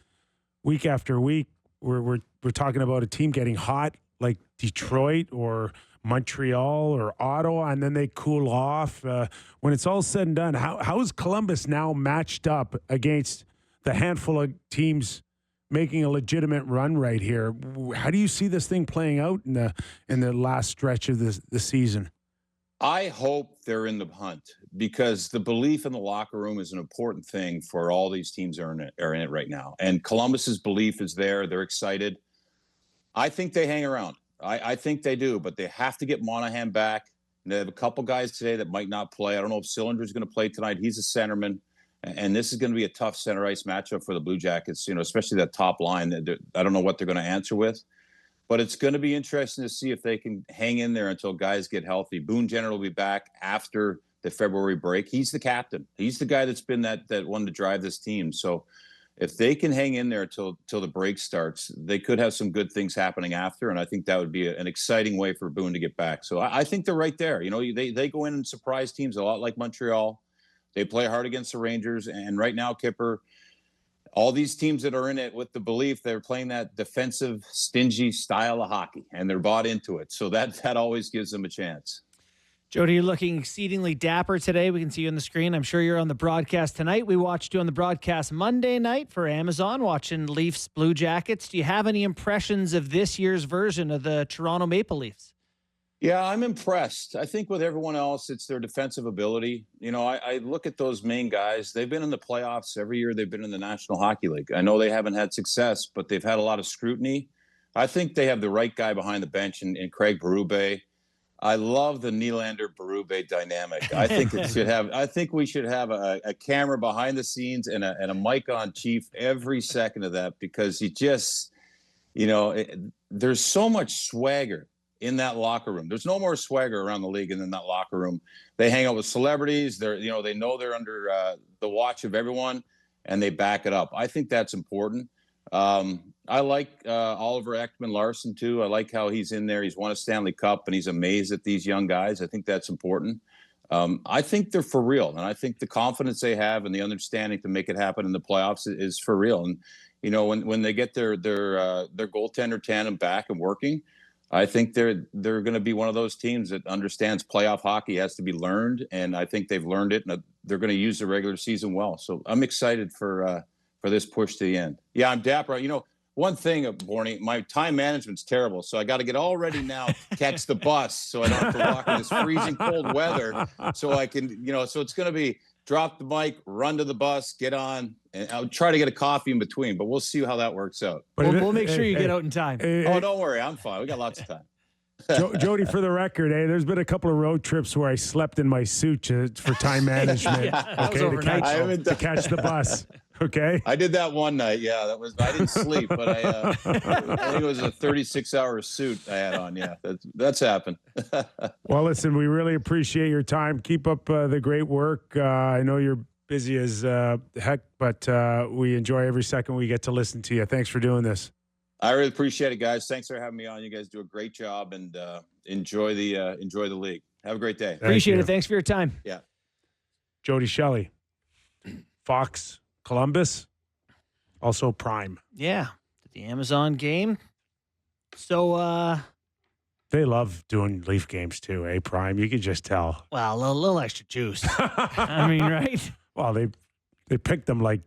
week after week we're talking about a team getting hot like Detroit or Montreal or Ottawa, and then they cool off. When it's all said and done, how is Columbus now matched up against the handful of teams making a legitimate run right here? How do you see this thing playing out in the last stretch of the season?
I hope they're in the hunt, because the belief in the locker room is an important thing for all these teams are in it right now. And Columbus's belief is there. They're excited. I think they hang around. I think they do, but they have to get Monahan back. And they have a couple guys today that might not play. I don't know if Cylinder's going to play tonight. He's a centerman. And this is going to be a tough center ice matchup for the Blue Jackets, especially that top line. I don't know what they're going to answer with. But it's going to be interesting to see if they can hang in there until guys get healthy. Boone Jenner will be back after the February break. He's the captain. He's the guy that's been that one to drive this team. So if they can hang in there till the break starts, they could have some good things happening after. And I think that would be an exciting way for Boone to get back. So I think they're right there. They go in and surprise teams a lot like Montreal. They play hard against the Rangers. And right now, Kyper, all these teams that are in it with the belief they're playing that defensive, stingy style of hockey, and they're bought into it. So that always gives them a chance.
Jody, you're looking exceedingly dapper today. We can see you on the screen. I'm sure you're on the broadcast tonight. We watched you on the broadcast Monday night for Amazon, watching Leafs Blue Jackets. Do you have any impressions of this year's version of the Toronto Maple Leafs?
Yeah, I'm impressed. I think with everyone else, it's their defensive ability. I look at those main guys. They've been in the playoffs every year. They've been in the National Hockey League. I know they haven't had success, but they've had a lot of scrutiny. I think they have the right guy behind the bench in Craig Berube. I love the Nylander-Berube dynamic. I think we should have a camera behind the scenes and a mic on Chief every second of that, because he just, there's so much swagger in that locker room. There's no more swagger around the league in that locker room. They hang out with celebrities. They know they're under the watch of everyone, and they back it up. I think that's important. I like Oliver Ekman-Larsson too. I like how he's in there. He's won a Stanley Cup, and he's amazed at these young guys. I think that's important. I think they're for real, and I think the confidence they have and the understanding to make it happen in the playoffs is for real. And when they get their goaltender tandem back and working, I think they're going to be one of those teams that understands playoff hockey has to be learned, and I think they've learned it, and they're going to use the regular season well. So I'm excited for this push to the end. Yeah, I'm dapper. One thing, Bourne, my time management's terrible, so I got to get all ready now, catch the bus, so I don't have to walk in this freezing cold weather. So I can, so it's going to be drop the mic, run to the bus, get on, and I'll try to get a coffee in between, but we'll see how that works out.
We'll make sure you get out in time.
Don't worry, I'm fine. We got lots of time.
Jody, for the record, there's been a couple of road trips where I slept in my suit for time manment. To catch the bus. Okay.
I did that one night. Yeah, I didn't sleep, but I think it was a 36-hour suit I had on. Yeah, that's happened.
Well, listen, we really appreciate your time. Keep up the great work. I know you're busy as heck, but we enjoy every second we get to listen to you. Thanks for doing this.
I really appreciate it, guys. Thanks for having me on. You guys do a great job, and enjoy the league. Have a great day.
Appreciate it. Thanks for your time.
Yeah.
Jody Shelley, Fox, Columbus, also Prime.
Yeah, the Amazon game. So
they love doing Leaf games too, Prime? You can just tell.
Well, a little extra juice. I mean, right?
Well, they picked them like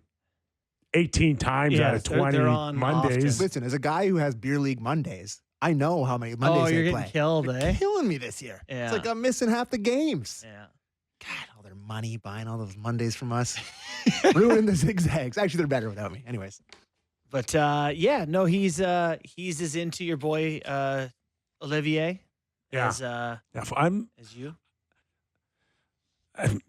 18 times out of 20
on
Mondays.
often.
Listen, as a guy who has beer league Mondays, I know how many Mondays
you're
they
getting
play.
killed,
They're
eh?
killing me this year.
Yeah.
It's like I'm missing half the games.
Yeah.
God, all their money buying all those Mondays from us. Ruining the zigzags. Actually, they're better without me. Anyways.
But he's as into your boy Olivier as you.
I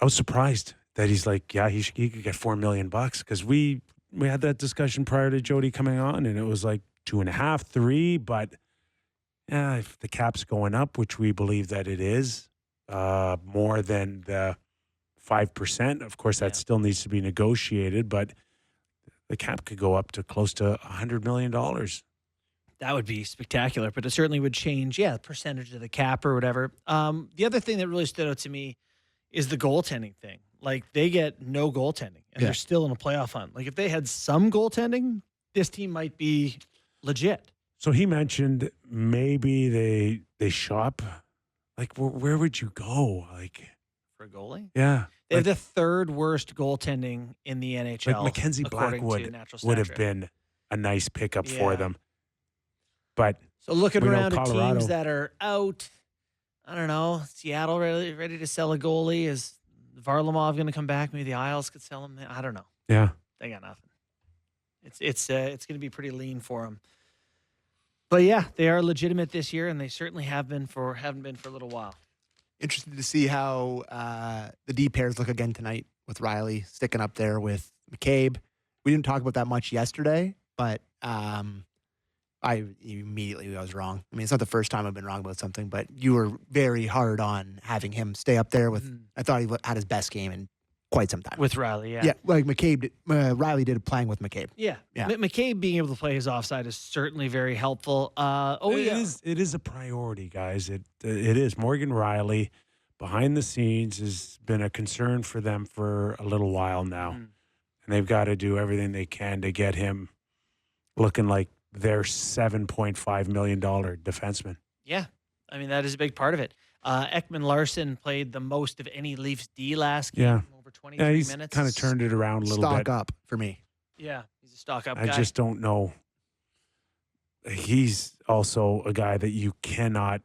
was surprised that he's like, he could get $4 million because we had that discussion prior to Jody coming on, and it was like 2.5, 3. But if the cap's going up, which we believe that it is, more than the 5%, of course, that still needs to be negotiated. But the cap could go up to close to $100 million.
That would be spectacular, but it certainly would change, the percentage of the cap or whatever. The other thing that really stood out to me is the goaltending thing. Like, they get no goaltending, and they're still in a playoff hunt. Like, if they had some goaltending, this team might be legit.
So he mentioned maybe they shop. Like, where would you go? Like,
For a goalie?
yeah.
They have the third worst goaltending in the NHL.
Like Mackenzie
according to
Blackwood
Natural
would
Stat
have
Trick.
been a nice pickup for
Yeah.
them. But
So looking
we know
around at
Colorado.
teams that are out, I don't know, Seattle ready to sell a goalie. Is Varlamov going to come back? Maybe the Isles could sell him. I don't know.
yeah,
They got nothing. It's going to be pretty lean for them. But yeah, they are legitimate this year, and they certainly haven't been for a little while.
Interested to see how the D pairs look again tonight with Riley sticking up there with McCabe. We didn't talk about that much yesterday, but I was wrong. I mean, it's not the first time I've been wrong about something, but you were very hard on having him stay up there with. I thought he had his best game in quite some time.
With Riley,
yeah, like McCabe, Riley did playing with McCabe.
Yeah.
Yeah.
McCabe being able to play his offside is certainly very helpful.
It is a priority, guys. It is. Morgan Riley, behind the scenes, has been a concern for them for a little while now, and they've got to do everything they can to get him looking like their $7.5 million defenseman.
Yeah. I mean, that is a big part of it. Ekman Larson played the most of any Leafs D last game,
Yeah.
over 23
He's
minutes.
kind of turned it around a little
Stock
bit.
up for me.
Yeah, he's a stock-up
I
guy.
just don't know. He's also a guy that you cannot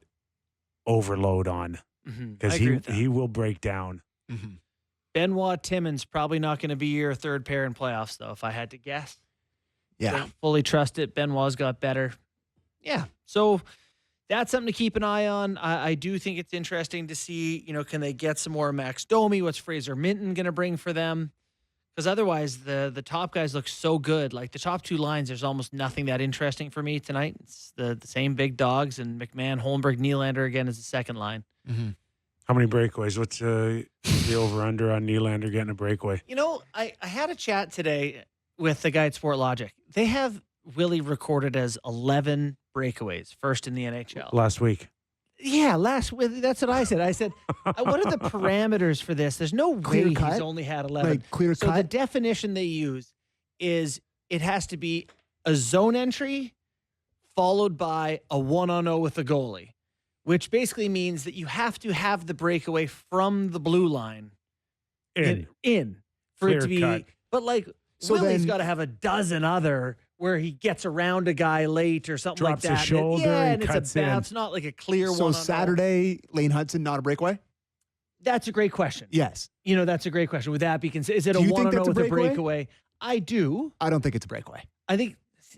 overload on because he will break down.
Mm-hmm.
Benoit Timmins probably not going to be your third pair in playoffs, though, if I had to guess.
Yeah.
Don't fully trust it. Benoit's got better. Yeah. So that's something to keep an eye on. I do think it's interesting to see, can they get some more Max Domi? What's Fraser Minton going to bring for them? Because otherwise, the top guys look so good. Like the top two lines, there's almost nothing that interesting for me tonight. It's the same big dogs, and McMahon, Holmberg, Nylander again is the second line.
Mm-hmm.
How many breakaways? What's the over-under on Nylander getting a breakaway?
I had a chat today with the guy at Sport Logic. They have Willie recorded as 11 breakaways, first in the NHL.
Last week.
Yeah, that's what I said. I said, what are the parameters for this? There's no
Clear
way
cut?
he's only had 11.
Like clear
So
cut?
the definition they use is it has to be a zone entry followed by a 1-on-0 with the goalie, which basically means that you have to have the breakaway from the blue line in for
Clear
it to be.
cut.
But like
So
Willie's
then-
got to have a dozen other where he gets around a guy late or something
Drops
like
his
that.
shoulder and
it's
cuts
a
in.
It's not like a clear
So
1-on-0.
Saturday, Lane Hudson, not a breakaway?
That's a great question.
Yes.
That's a great question. Would that be considered? Is it
Do
a
you think
1-0
that's a
with a
breakaway?
breakaway? I do.
I don't think it's a breakaway.
I think.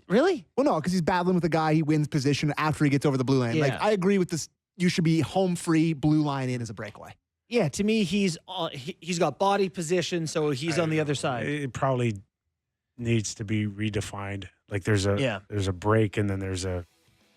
Really?
Well, no, because he's battling with a guy. He wins position after he gets over the blue line. Like,
Yeah.
I agree with this. You should be home free, blue line in as a breakaway.
Yeah. To me, he's got body position, so he's on the other side.
It probably needs to be redefined. Like there's a break and then there's a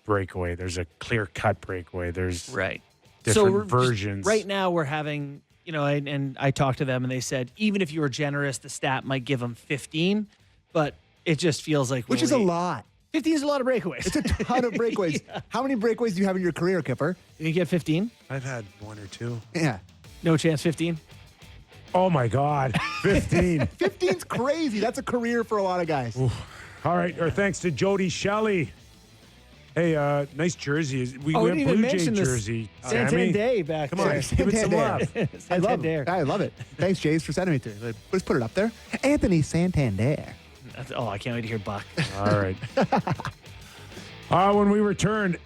breakaway. There's a clear cut breakaway. There's
Right.
different
we're
versions.
Right now, we're having, and I talked to them and they said, even if you were generous, the stat might give them 15, but it just feels like.
Which is a lot.
15 is a lot of breakaways.
It's a ton of breakaways.
Yeah.
How many breakaways do you have in your career, Kipper?
You think you get 15?
I've had one or two.
Yeah.
No chance 15?
Oh my God, 15.
15's crazy. That's a career for a lot of guys.
All right, our thanks to Jody Shelley. Hey, nice jersey. We
Oh,
have
we didn't
Blue
even
Jay
mention this
jersey. Sammy.
Santander back
Come
there.
on, give it some love.
I love
Santander.
it. I love it. Thanks, Jays, for sending me to it. Let's put it up there. Anthony Santander.
I can't wait to hear Buck.
All right. When we return,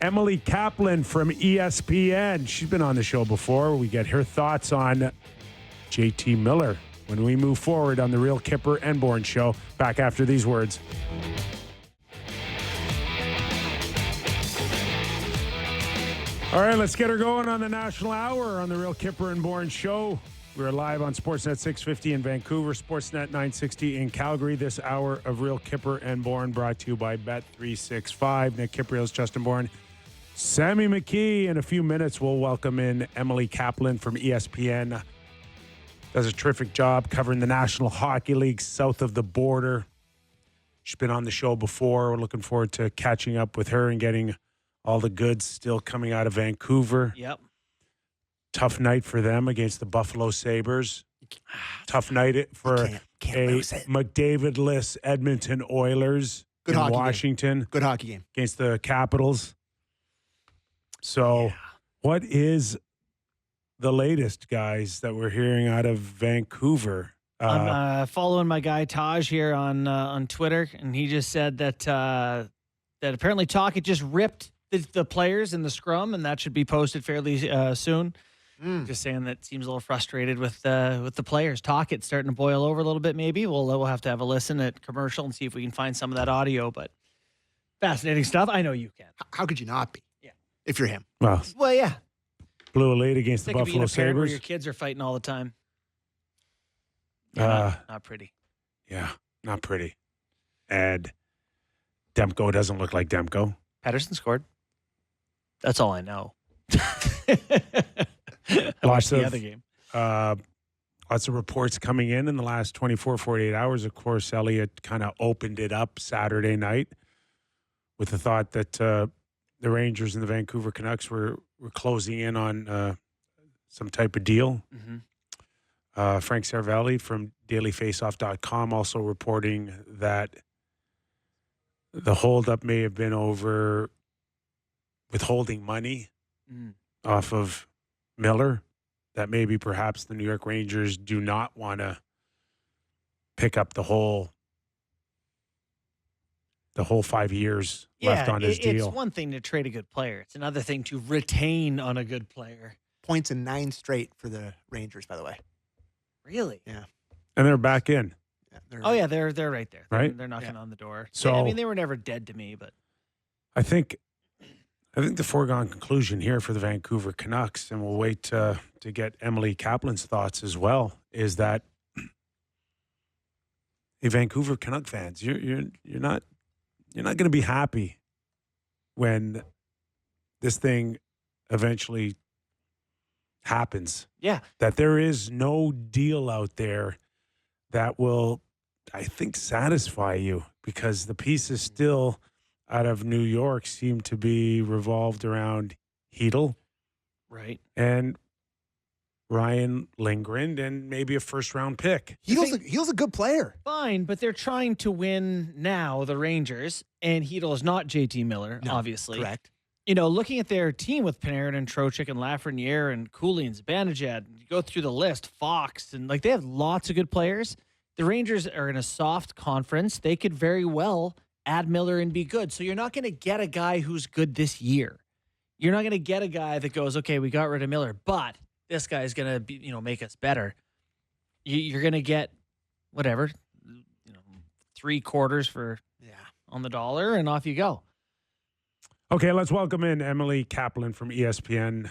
Emily Kaplan from ESPN. She's been on the show before. We get her thoughts on JT Miller when we move forward on the Real Kyper and Bourne show. Back after these words. All right, let's get her going on the National Hour on the Real Kyper and Bourne show. We're live on Sportsnet 650 in Vancouver, Sportsnet 960 in Calgary. This hour of Real Kyper and Bourne brought to you by Bet365. Nick Kypreos, Justin Bourne, Sammy McKee. In a few minutes, we'll welcome in Emily Kaplan from ESPN. Does a terrific job covering the National Hockey League south of the border. She's been on the show before. We're looking forward to catching up with her and getting all the goods still coming out of Vancouver.
Yep.
Tough night for them against the Buffalo Sabres. Tough night for
Can't lose it.
McDavid-less Edmonton Oilers
Good
in
hockey game.
Washington
Good hockey game.
against the Capitals. So what is the latest, guys, that we're hearing out of Vancouver?
I'm following my guy Taj here on Twitter, and he just said that that apparently Tocchet just ripped the players in the scrum, and that should be posted fairly soon. Just saying that seems a little frustrated with the players. Tocchet's starting to boil over a little bit. Maybe we'll have to have a listen at commercial and see if we can find some of that audio. But fascinating stuff. I know you can.
How could you not be?
Yeah.
If you're him.
Well,
Yeah.
blew a lead against the
Think of being
Buffalo
a parent where
Sabres.
your kids are fighting all the time. Yeah, not pretty.
Yeah, not pretty. And Demko doesn't look like Demko.
Patterson scored. That's all I know. I
Lots
watched the
of
other game.
Lots of reports coming in the last 24, 48 hours. Of course, Elliott kind of opened it up Saturday night with the thought that the Rangers and the Vancouver Canucks were closing in on some type of deal.
Mm-hmm.
Frank Cervelli from dailyfaceoff.com also reporting that the holdup may have been over withholding money off of Miller, that maybe perhaps the New York Rangers do not want to pick up the whole 5 years left on his deal.
It's one thing to trade a good player. It's another thing to retain on a good player.
Points in 9 straight for the Rangers, by the way.
Really?
Yeah.
And they're back in.
Yeah,
They're right there.
Right?
They're knocking on the door.
So-
I mean, they were never dead to me, but
I think the foregone conclusion here for the Vancouver Canucks, and we'll wait to get Emily Kaplan's thoughts as well, is that hey, Vancouver Canuck fans, you're not going to be happy when this thing eventually happens.
yeah,
That there is no deal out there that will, I think, satisfy you, because the pieces still out of New York seem to be revolved around Hedl
right.
and Ryan Lindgren and maybe a first-round pick.
He's a good player.
Fine, but they're trying to win now, the Rangers, and Hedl is not JT Miller,
No,
obviously.
Correct.
You know, looking at their team with Panarin and Trocheck and Lafreniere and Cooley and Zibanejad, you go through the list, Fox, and they have lots of good players. The Rangers are in a soft conference. They could very well add Miller and be good. So you're not going to get a guy who's good this year. You're not going to get a guy that goes, okay, we got rid of Miller, but this guy is going to be, make us better. You're going to get whatever, 3 quarters for on the dollar, and off you go.
Okay, let's welcome in Emily Kaplan from ESPN,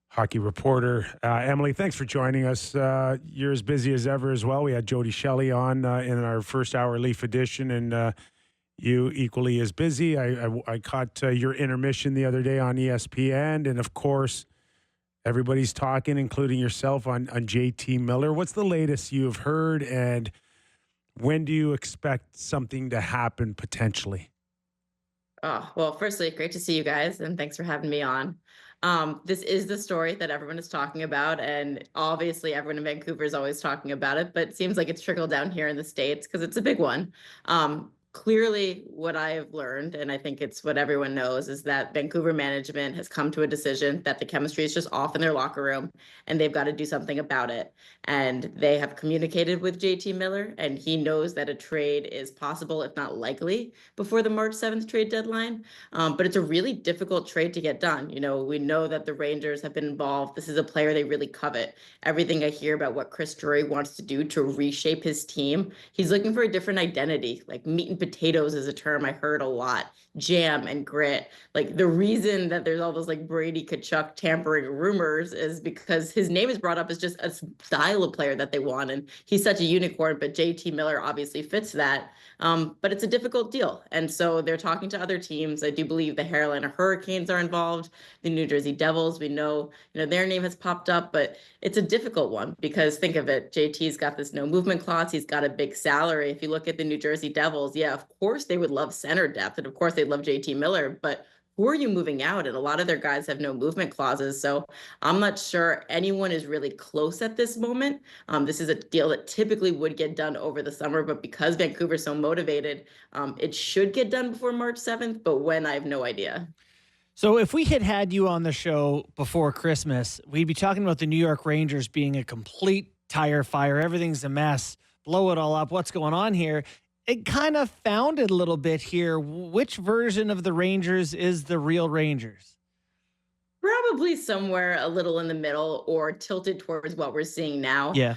hockey reporter. Emily, thanks for joining us. You're as busy as ever as well. We had Jody Shelley on in our first hour Leaf edition, and you equally as busy. I caught your intermission the other day on ESPN, and of course, everybody's talking, including yourself, on JT Miller. What's the latest you have heard, and when do you expect something to happen potentially?
Oh, well, firstly, great to see you guys, and thanks for having me on. This is the story that everyone is talking about, and obviously everyone in Vancouver is always talking about it, but it seems like it's trickled down here in the States because it's a big one. Clearly, what I have learned, and I think it's what everyone knows, is that Vancouver management has come to a decision that the chemistry is just off in their locker room, and they've got to do something about it. And they have communicated with JT Miller, and he knows that a trade is possible, if not likely, before the March 7th trade deadline. But it's a really difficult trade to get done. We know that the Rangers have been involved. This is a player they really covet. Everything I hear about what Chris Drury wants to do to reshape his team, he's looking for a different identity, like meat and potatoes is a term I heard a lot. jam and grit. Like the reason that there's all those like Brady Kachuk tampering rumors is because his name is brought up as just a style of player that they want. And he's such a unicorn, but JT Miller obviously fits that. But it's a difficult deal. And so they're talking to other teams. I do believe the Carolina Hurricanes are involved, the New Jersey Devils. We know, their name has popped up, but it's a difficult one because think of it. JT's got this no movement clause. He's got a big salary. If you look at the New Jersey Devils, yeah, of course they would love center depth. And of course they'd love JT Miller, but who are you moving out? And a lot of their guys have no movement clauses. So I'm not sure anyone is really close at this moment. This is a deal that typically would get done over the summer, but because Vancouver's so motivated, it should get done before March 7th. But when, I have no idea.
So if we had you on the show before Christmas, we'd be talking about the New York Rangers being a complete tire fire. Everything's a mess. Blow it all up. What's going on here? It kind of founded a little bit here. Which version of the Rangers is the real Rangers?
Probably somewhere a little in the middle or tilted towards what we're seeing now.
Yeah.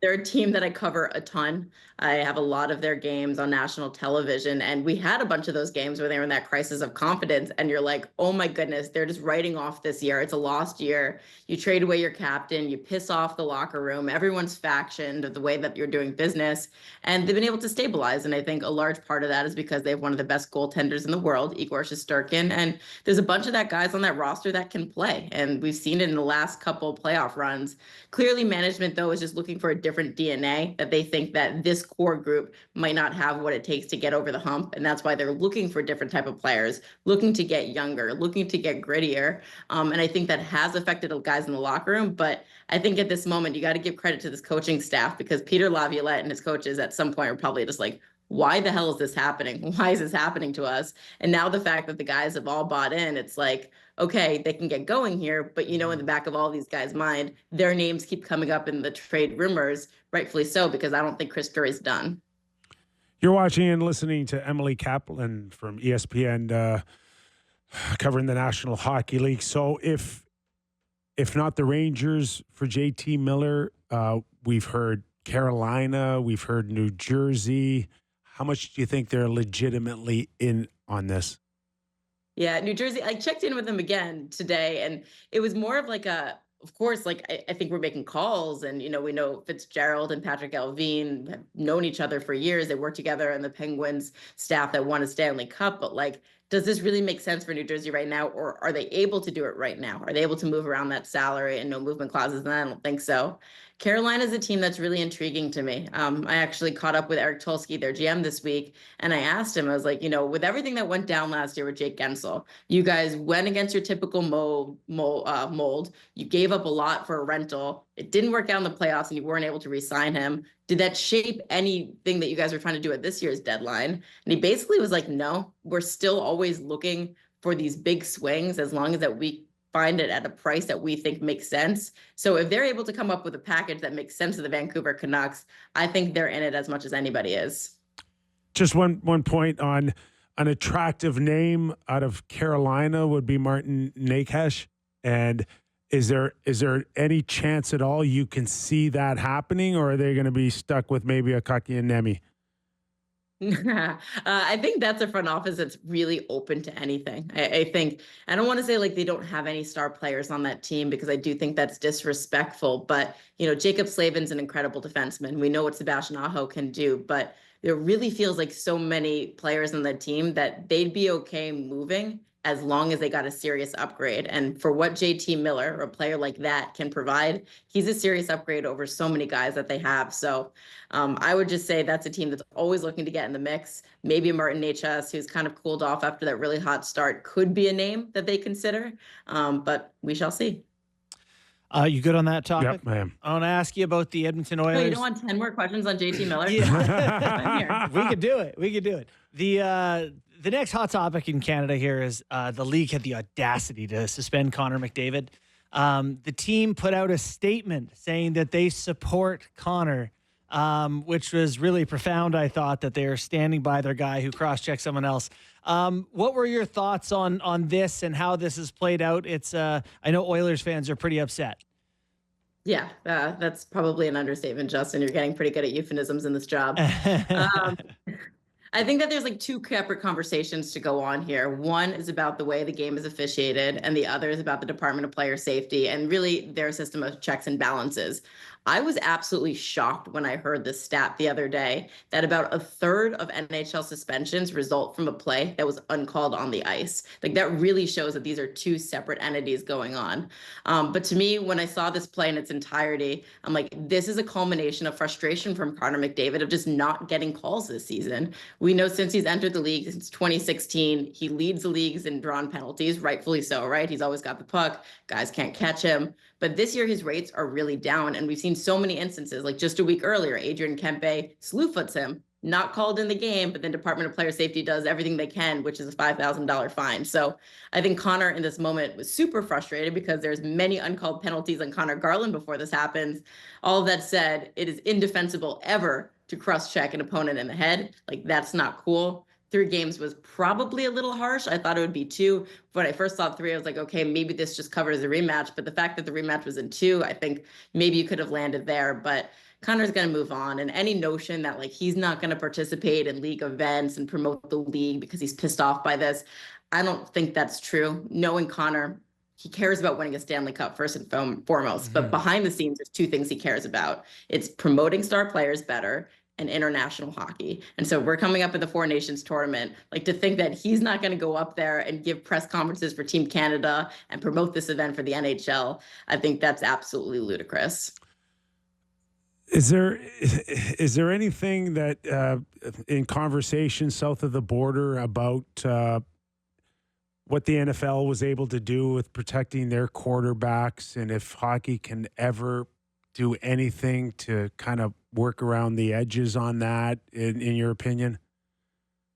They're a team that I cover a ton. I have a lot of their games on national television, and we had a bunch of those games where they were in that crisis of confidence, and you're like, oh my goodness, they're just writing off this year. It's a lost year. You trade away your captain, you piss off the locker room, everyone's factioned of the way that you're doing business, and they've been able to stabilize. And I think a large part of that is because they have one of the best goaltenders in the world, Igor Shesterkin, and there's a bunch of that guys on that roster that can play, and we've seen it in the last couple playoff runs. Clearly, management, though, is just looking for a different DNA, that they think that this core group might not have what it takes to get over the hump, and that's why they're looking for different type of players, looking to get younger, looking to get grittier, and I think that has affected the guys in the locker room. But I think at this moment, you got to give credit to this coaching staff, because Peter Laviolette and his coaches at some point are probably just like, why the hell is this happening? Why is this happening to us? And now the fact that the guys have all bought in, it's like, okay, they can get going here, but in the back of all these guys' mind, their names keep coming up in the trade rumors, rightfully so, because I don't think Chris Drury's done.
You're watching and listening to Emily Kaplan from ESPN, covering the National Hockey League. So if not the Rangers for JT Miller, we've heard Carolina, we've heard New Jersey. How much do you think they're legitimately in on this?
Yeah, New Jersey, I checked in with them again today, and it was more of like of course, like I think we're making calls, and we know Fitzgerald and Patrick Alvin have known each other for years. They worked together on the Penguins staff that won a Stanley Cup, but like, does this really make sense for New Jersey right now, or are they able to do it right now? Are they able to move around that salary and no movement clauses? And I don't think so. Carolina is a team that's really intriguing to me. I actually caught up with Eric Tulsky, their GM, this week, and I asked him, I was like, with everything that went down last year with Jake Gensel, you guys went against your typical mold. You gave up a lot for a rental. It didn't work out in the playoffs, and you weren't able to re-sign him. Did that shape anything that you guys were trying to do at this year's deadline? And he basically was like, no, we're still always looking for these big swings as long as that we find it at a price that we think makes sense. So if they're able to come up with a package that makes sense to the Vancouver Canucks, I think they're in it as much as anybody is.
Just one point on an attractive name out of Carolina would be Martin Necas. And is there any chance at all you can see that happening, or are they going to be stuck with maybe a Kotkaniemi?
I think that's a front office that's really open to anything. I think, I don't want to say like they don't have any star players on that team, because I do think that's disrespectful, but Jacob Slavin's an incredible defenseman. We know what Sebastian Aho can do, but it really feels like so many players on that team that they'd be okay moving as long as they got a serious upgrade. And for what JT Miller, or a player like that, can provide, he's a serious upgrade over so many guys that they have. So I would just say that's a team that's always looking to get in the mix. Maybe Martin Necas, who's kind of cooled off after that really hot start, could be a name that they consider, but we shall see.
You good on that topic?
Yep, I am.
I want to ask you about the Edmonton Oilers.
No, you don't want 10 more questions on JT Miller?
I'm here. We could do it. The next hot topic in Canada here is the league had the audacity to suspend Connor McDavid. The team put out a statement saying that they support Connor, which was really profound. I thought that they are standing by their guy who cross-checked someone else. What were your thoughts on this and how this has played out? It's I know Oilers fans are pretty upset.
Yeah, that's probably an understatement, Justin. You're getting pretty good at euphemisms in this job. I think that there's like two separate conversations to go on here. One is about the way the game is officiated, and the other is about the Department of Player Safety and really their system of checks and balances. I was absolutely shocked when I heard this stat the other day that about a third of NHL suspensions result from a play that was uncalled on the ice. Like that really shows that these are two separate entities going on. But to me, when I saw this play in its entirety, I'm like, this is a culmination of frustration from Connor McDavid of just not getting calls this season. We know since he's entered the league, since 2016, he leads the leagues in drawn penalties, rightfully so, right? He's always got the puck. Guys can't catch him. But this year, his rates are really down. And we've seen so many instances, like just a week earlier, Adrian Kempe slew foots him, not called in the game, but then Department of Player Safety does everything they can, which is a $5,000 fine. So I think Connor in this moment was super frustrated because there's many uncalled penalties on Connor Garland before this happens. All of that said, it is indefensible ever to cross-check an opponent in the head. Like, that's not cool. 3 games was probably a little harsh. I thought it would be 2. When I first saw 3, I was like, okay, maybe this just covers the rematch. But the fact that the rematch was in 2, I think maybe you could have landed there. But Connor's going to move on. And any notion that like he's not going to participate in league events and promote the league because he's pissed off by this, I don't think that's true. Knowing Connor, he cares about winning a Stanley Cup first and foremost. But behind the scenes, there's 2 things he cares about. It's promoting star players better and international hockey. And so we're coming up in the 4 Nations tournament. Like, to think that he's not going to go up there and give press conferences for Team Canada and promote this event for the NHL, I think that's absolutely ludicrous.
Is there anything that in conversation south of the border about what the NFL was able to do with protecting their quarterbacks, and if hockey can ever do anything to kind of work around the edges on that, in your opinion?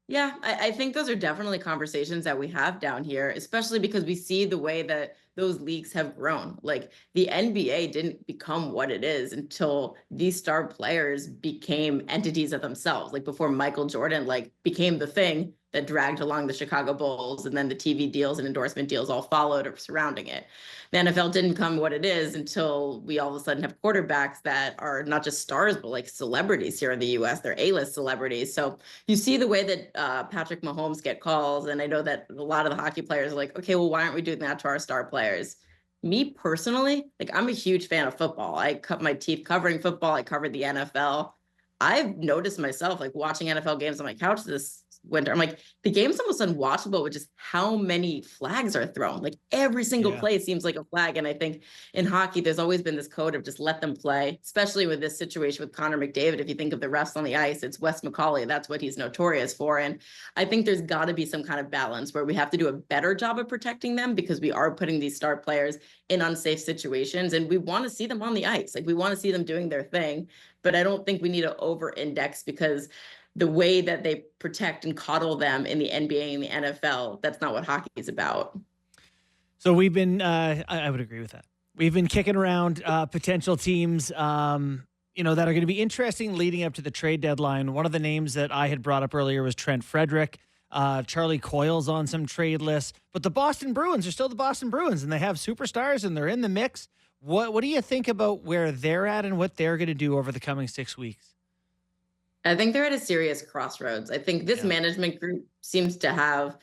Yeah, I think those are definitely conversations that we have down here, especially because we see the way that those leagues have grown. Like, the NBA didn't become what it is until these star players became entities of themselves. Like, before Michael Jordan like became the thing that dragged along the Chicago Bulls, and then the TV deals and endorsement deals all followed surrounding it. The NFL didn't come what it is until we all of a sudden have quarterbacks that are not just stars, but like celebrities here in the US. They're A-list celebrities. So you see the way that Patrick Mahomes get calls. And I know that a lot of the hockey players are like, okay, well, why aren't we doing that to our star players? Me personally, like, I'm a huge fan of football. I cut my teeth covering football. I covered the NFL. I've noticed myself like watching NFL games on my couch this winter. I'm like, the game's almost unwatchable with just how many flags are thrown. Like, every single play seems like a flag. And I think in hockey, there's always been this code of just let them play, especially with this situation with Connor McDavid. If you think of the refs on the ice, it's Wes McCauley. That's what he's notorious for. And I think there's got to be some kind of balance where we have to do a better job of protecting them, because we are putting these star players in unsafe situations, and we want to see them on the ice. Like, we want to see them doing their thing. But I don't think we need to over-index, because the way that they protect and coddle them in the NBA and the NFL, that's not what hockey is about.
So we've been, I would agree with that. We've been kicking around potential teams, that are going to be interesting leading up to the trade deadline. One of the names that I had brought up earlier was Trent Frederick. Charlie Coyle's on some trade lists, but the Boston Bruins are still the Boston Bruins, and they have superstars and they're in the mix. What do you think about where they're at and what they're going to do over the coming 6 weeks?
I think they're at a serious crossroads. I think this management group seems to have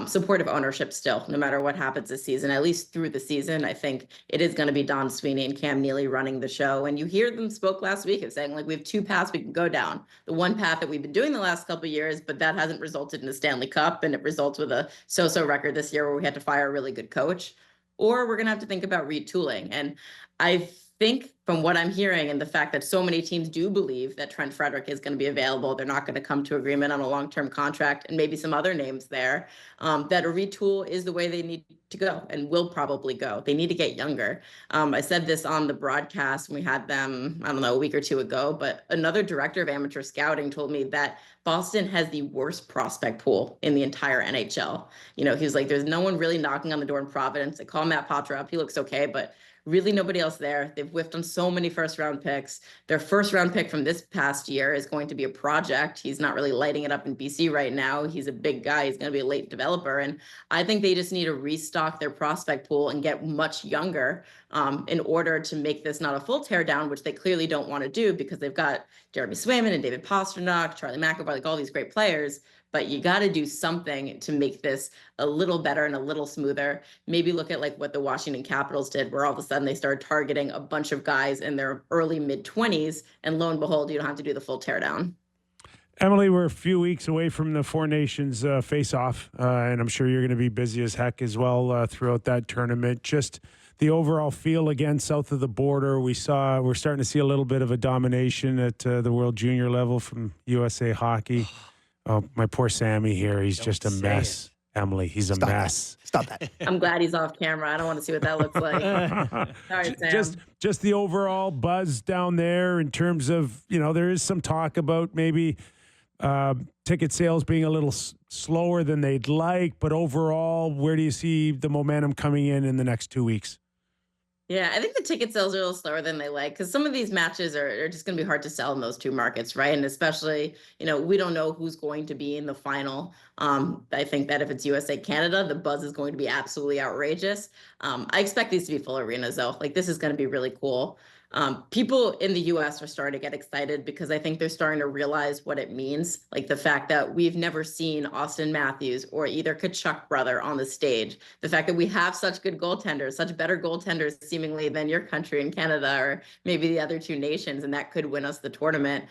supportive ownership still, no matter what happens this season, at least through the season. I think it is going to be Don Sweeney and Cam Neely running the show. And you hear them spoke last week of saying, like, we have 2 paths we can go down. The one path that we've been doing the last couple of years, but that hasn't resulted in a Stanley Cup, and it results with a so-so record this year where we had to fire a really good coach. Or we're going to have to think about retooling. And I think from what I'm hearing, and the fact that so many teams do believe that Trent Frederick is going to be available, they're not going to come to agreement on a long-term contract, and maybe some other names there, that a retool is the way they need to go and will probably go. They need to get younger. I said this on the broadcast when we had them, I don't know, a week or 2 ago, but another director of amateur scouting told me that Boston has the worst prospect pool in the entire NHL. He was like, there's no one really knocking on the door in Providence. They call Matt Potter up. He looks okay, but really nobody else there. They've whiffed on so many first-round picks. Their first-round pick from this past year is going to be a project. He's not really lighting it up in BC right now. He's a big guy. He's going to be a late developer. And I think they just need to restock their prospect pool and get much younger in order to make this not a full teardown, which they clearly don't want to do because they've got Jeremy Swayman and David Pastrnak, Charlie McAvoy, like all these great players. But you got to do something to make this a little better and a little smoother. Maybe look at like what the Washington Capitals did, where all of a sudden they started targeting a bunch of guys in their early mid-20s, and lo and behold, you don't have to do the full teardown.
Emily, we're a few weeks away from the Four Nations face-off, and I'm sure you're going to be busy as heck as well throughout that tournament. Just the overall feel again south of the border. We're starting to see a little bit of a domination at the World Junior level from USA Hockey. Oh, my poor Sammy here. He's just a mess. Emily, he's a mess.
Stop that.
I'm glad he's off camera. I don't want to see what that looks like. Sorry, Sam.
Just the overall buzz down there in terms of, there is some talk about maybe ticket sales being a little slower than they'd like, but overall, where do you see the momentum coming in the next 2 weeks?
Yeah, I think the ticket sales are a little slower than they like because some of these matches are just going to be hard to sell in those two markets, right? And especially, we don't know who's going to be in the final. I think that if it's USA Canada, the buzz is going to be absolutely outrageous. I expect these to be full arenas, though. Like, this is going to be really cool. People in the US are starting to get excited because I think they're starting to realize what it means. Like the fact that we've never seen Austin Matthews or either Tkachuk brother on the stage. The fact that we have such good goaltenders, such better goaltenders seemingly than your country in Canada or maybe the other two nations, and that could win us the tournament.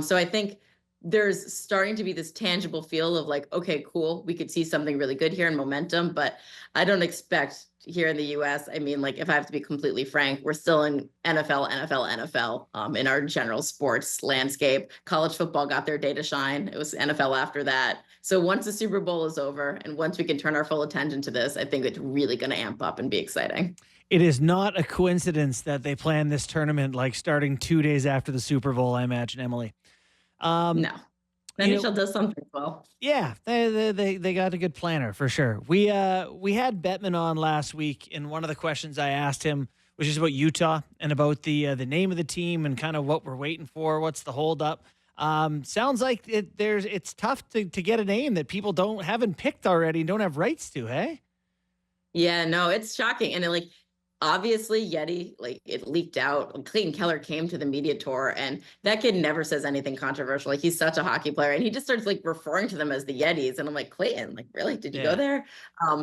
So I think there's starting to be this tangible feel of like, okay, cool, we could see something really good here in momentum, but I don't expect here in the US. I mean, like, if I have to be completely frank, we're still in NFL in our general sports landscape. College football got their day to shine. It was NFL after that. So once the Super Bowl is over and once we can turn our full attention to this, I think it's really going to amp up and be exciting.
It is not a coincidence that they planned this tournament like starting 2 days after the Super Bowl, I imagine, Emily.
No. NHL does something well.
Yeah, they got a good planner for sure. We had Bettman on last week, and one of the questions I asked him was just about Utah and about the name of the team and kind of what we're waiting for. What's the holdup? Sounds like it's tough to get a name that people haven't picked already and don't have rights to. Hey.
Yeah, no, it's shocking, and obviously, Yeti, like, it leaked out. Clayton Keller came to the media tour, and that kid never says anything controversial. Like, he's such a hockey player, and he just starts like referring to them as the Yetis. And I'm like, Clayton, like, really? Did you go there?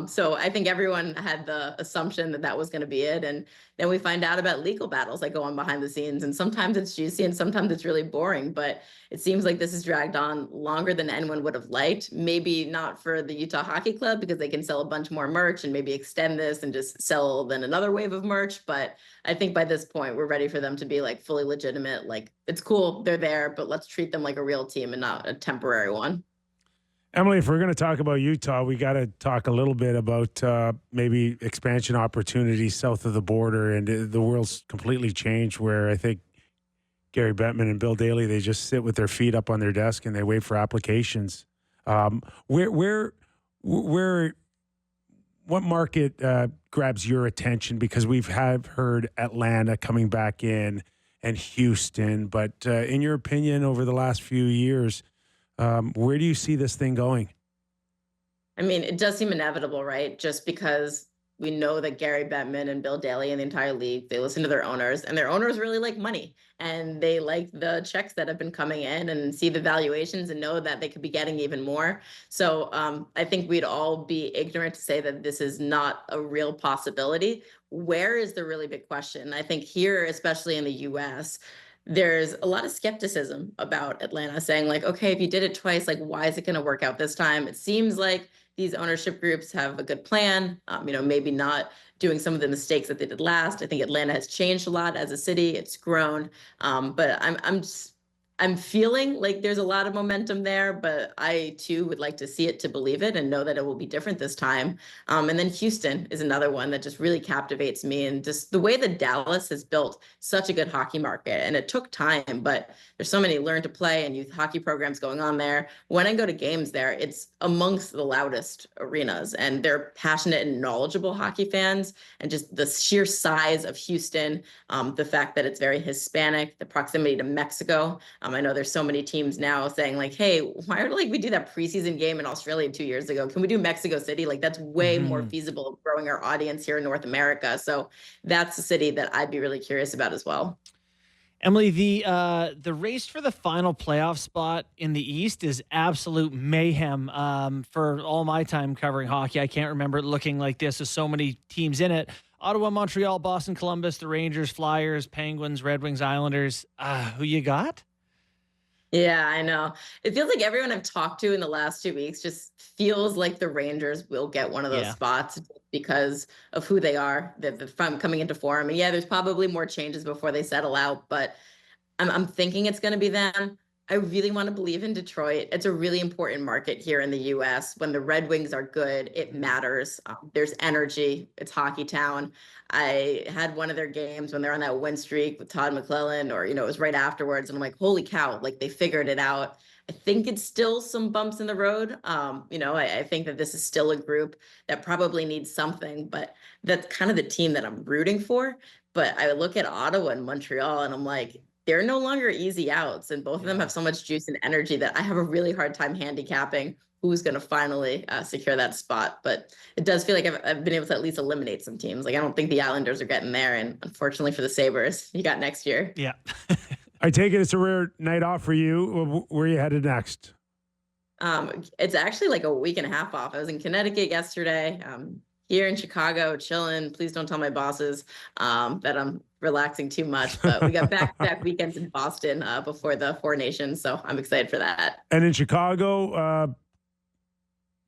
So I think everyone had the assumption that was going to be it. And then we find out about legal battles that go on behind the scenes, and sometimes it's juicy and sometimes it's really boring. But it seems like this has dragged on longer than anyone would have liked. Maybe not for the Utah Hockey Club because they can sell a bunch more merch and maybe extend this and just sell then another wave of merch. But I think by this point, we're ready for them to be like fully legitimate. Like, it's cool, they're there, but let's treat them like a real team and not a temporary one.
Emily, if we're going to talk about Utah, we got to talk a little bit about maybe expansion opportunities south of the border. And the world's completely changed where I think Gary Bettman and Bill Daly, they just sit with their feet up on their desk and they wait for applications. What market grabs your attention? Because we've heard Atlanta coming back in and Houston. But in your opinion, over the last few years, where do you see this thing going?
I mean, it does seem inevitable, right? Just because we know that Gary Bettman and Bill Daly and the entire league, they listen to their owners, and their owners really like money, and they like the checks that have been coming in and see the valuations and know that they could be getting even more. So I think we'd all be ignorant to say that this is not a real possibility. Where is the really big question? I think here, especially in the US, there's a lot of skepticism about Atlanta saying like, okay, if you did it twice, like, why is it going to work out this time? It seems like these ownership groups have a good plan, maybe not doing some of the mistakes that they did last. I think Atlanta has changed a lot as a city. It's grown. But I'm feeling like there's a lot of momentum there, but I too would like to see it to believe it and know that it will be different this time. And then Houston is another one that just really captivates me, and just the way that Dallas has built such a good hockey market. And it took time, but there's so many learn to play and youth hockey programs going on there. When I go to games there, it's amongst the loudest arenas, and they're passionate and knowledgeable hockey fans. And just the sheer size of Houston, the fact that it's very Hispanic, the proximity to Mexico. I know there's so many teams now saying like, hey, why are we do that preseason game in Australia 2 years ago? Can we do Mexico City? Like that's way more feasible of growing our audience here in North America. So that's a city that I'd be really curious about as well.
Emily, the race for the final playoff spot in the East is absolute mayhem. For all my time covering hockey, I can't remember it looking like this with so many teams in it. Ottawa, Montreal, Boston, Columbus, the Rangers, Flyers, Penguins, Red Wings, Islanders. Who you got?
Yeah, I know. It feels like everyone I've talked to in the last 2 weeks just feels like the Rangers will get one of those spots because of who they are, the coming into form. And yeah, there's probably more changes before they settle out, but I'm thinking it's going to be them. I really want to believe in Detroit. It's a really important market here in the U.S. When the Red Wings are good, it matters. There's energy. It's hockey town. I had one of their games when they're on that win streak with Todd McClellan, or, it was right afterwards. And I'm like, holy cow, like they figured it out. I think it's still some bumps in the road. I think that this is still a group that probably needs something, but that's kind of the team that I'm rooting for. But I look at Ottawa and Montreal and I'm like, they're no longer easy outs, and both of them have so much juice and energy that I have a really hard time handicapping who's going to finally secure that spot. But it does feel like I've been able to at least eliminate some teams. Like I don't think the Islanders are getting there, and unfortunately for the Sabres, you got next year.
Yeah.
I take it it's a rare night off for you. Where are you headed next?
It's actually like a week and a half off. I was in Connecticut yesterday. Here in Chicago, chilling. Please don't tell my bosses that I'm relaxing too much. But we got back-to-back weekends in Boston before the Four Nations, so I'm excited for that.
And in Chicago,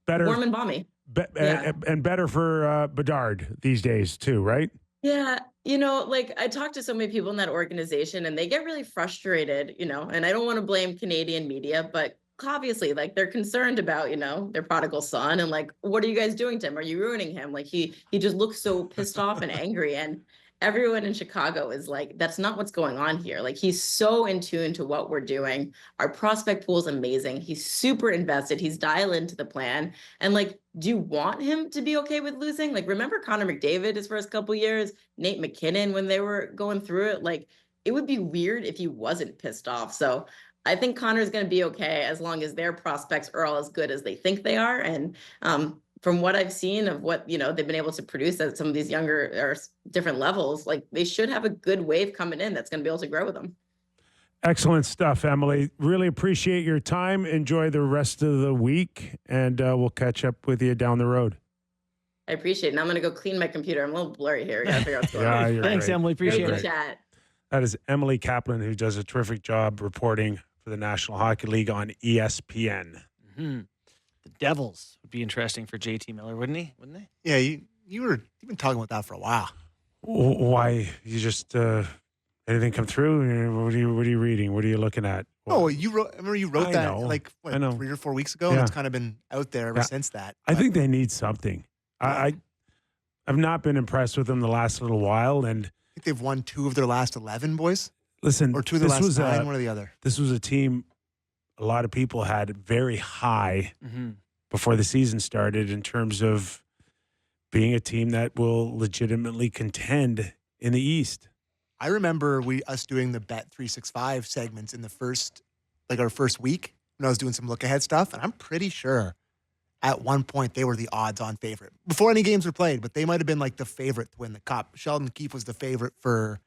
better,
warm and balmy,
and better for Bedard these days too, right?
Yeah, I talked to so many people in that organization, and they get really frustrated. And I don't want to blame Canadian media, but obviously they're concerned about their prodigal son, and what are you guys doing to him? Are you ruining him? He just looks so pissed off and angry, and everyone in Chicago is like, that's not what's going on here. He's so in tune to what we're doing. Our prospect pool is amazing. He's super invested. He's dialed into the plan. And do you want him to be okay with losing? Remember Connor McDavid his first couple years, Nate McKinnon when they were going through it? It would be weird if he wasn't pissed off. So I think Connor's going to be okay as long as their prospects are all as good as they think they are. And from what I've seen of what, they've been able to produce at some of these younger or different levels, they should have a good wave coming in that's going to be able to grow with them.
Excellent stuff, Emily. Really appreciate your time. Enjoy the rest of the week, and we'll catch up with you down the road.
I appreciate it. And I'm going to go clean my computer. I'm a little blurry here. We got to figure out what's going on.
Thanks,
great.
Emily. Appreciate
Great
it.
chat.
That is Emily Kaplan, who does a terrific job reporting for the National Hockey League on ESPN.
Mm-hmm. The Devils would be interesting for JT Miller, wouldn't he? Wouldn't they?
Yeah, you've been talking about that for a while.
Why? You just anything come through? What are you reading? What are you looking at?
Oh, I remember you wrote that
I know.
3 or 4 weeks ago, and it's kind of been out there ever since that.
I think they need something. I've not been impressed with them the last little while, and
I think they've won 2 of their last 11, boys.
Listen,
or 2 of their last 9, one or the other.
This was a team a lot of people had very high before the season started in terms of being a team that will legitimately contend in the East.
I remember us doing the Bet 365 segments in the our first week when I was doing some look ahead stuff, and I'm pretty sure at one point they were the odds-on favorite before any games were played, but they might have been the favorite to win the cup. Sheldon Keefe was the favorite for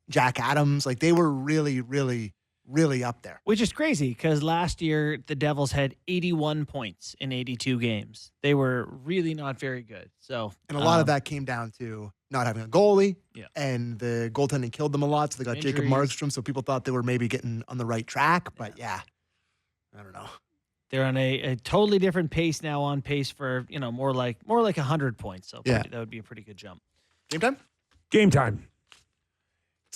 Jack Adams. They were really, really, really up there.
Which is crazy because last year the Devils had 81 points in 82 games. They were really not very good. So,
and a lot of that came down to not having a goalie, and the goaltending killed them a lot. So they got
Injuries.
Jacob Markstrom. So people thought they were maybe getting on the right track, but I don't know.
They're on a totally different pace now, on pace for more like 100 points. So that would be a pretty good jump.
Game time.
Game time.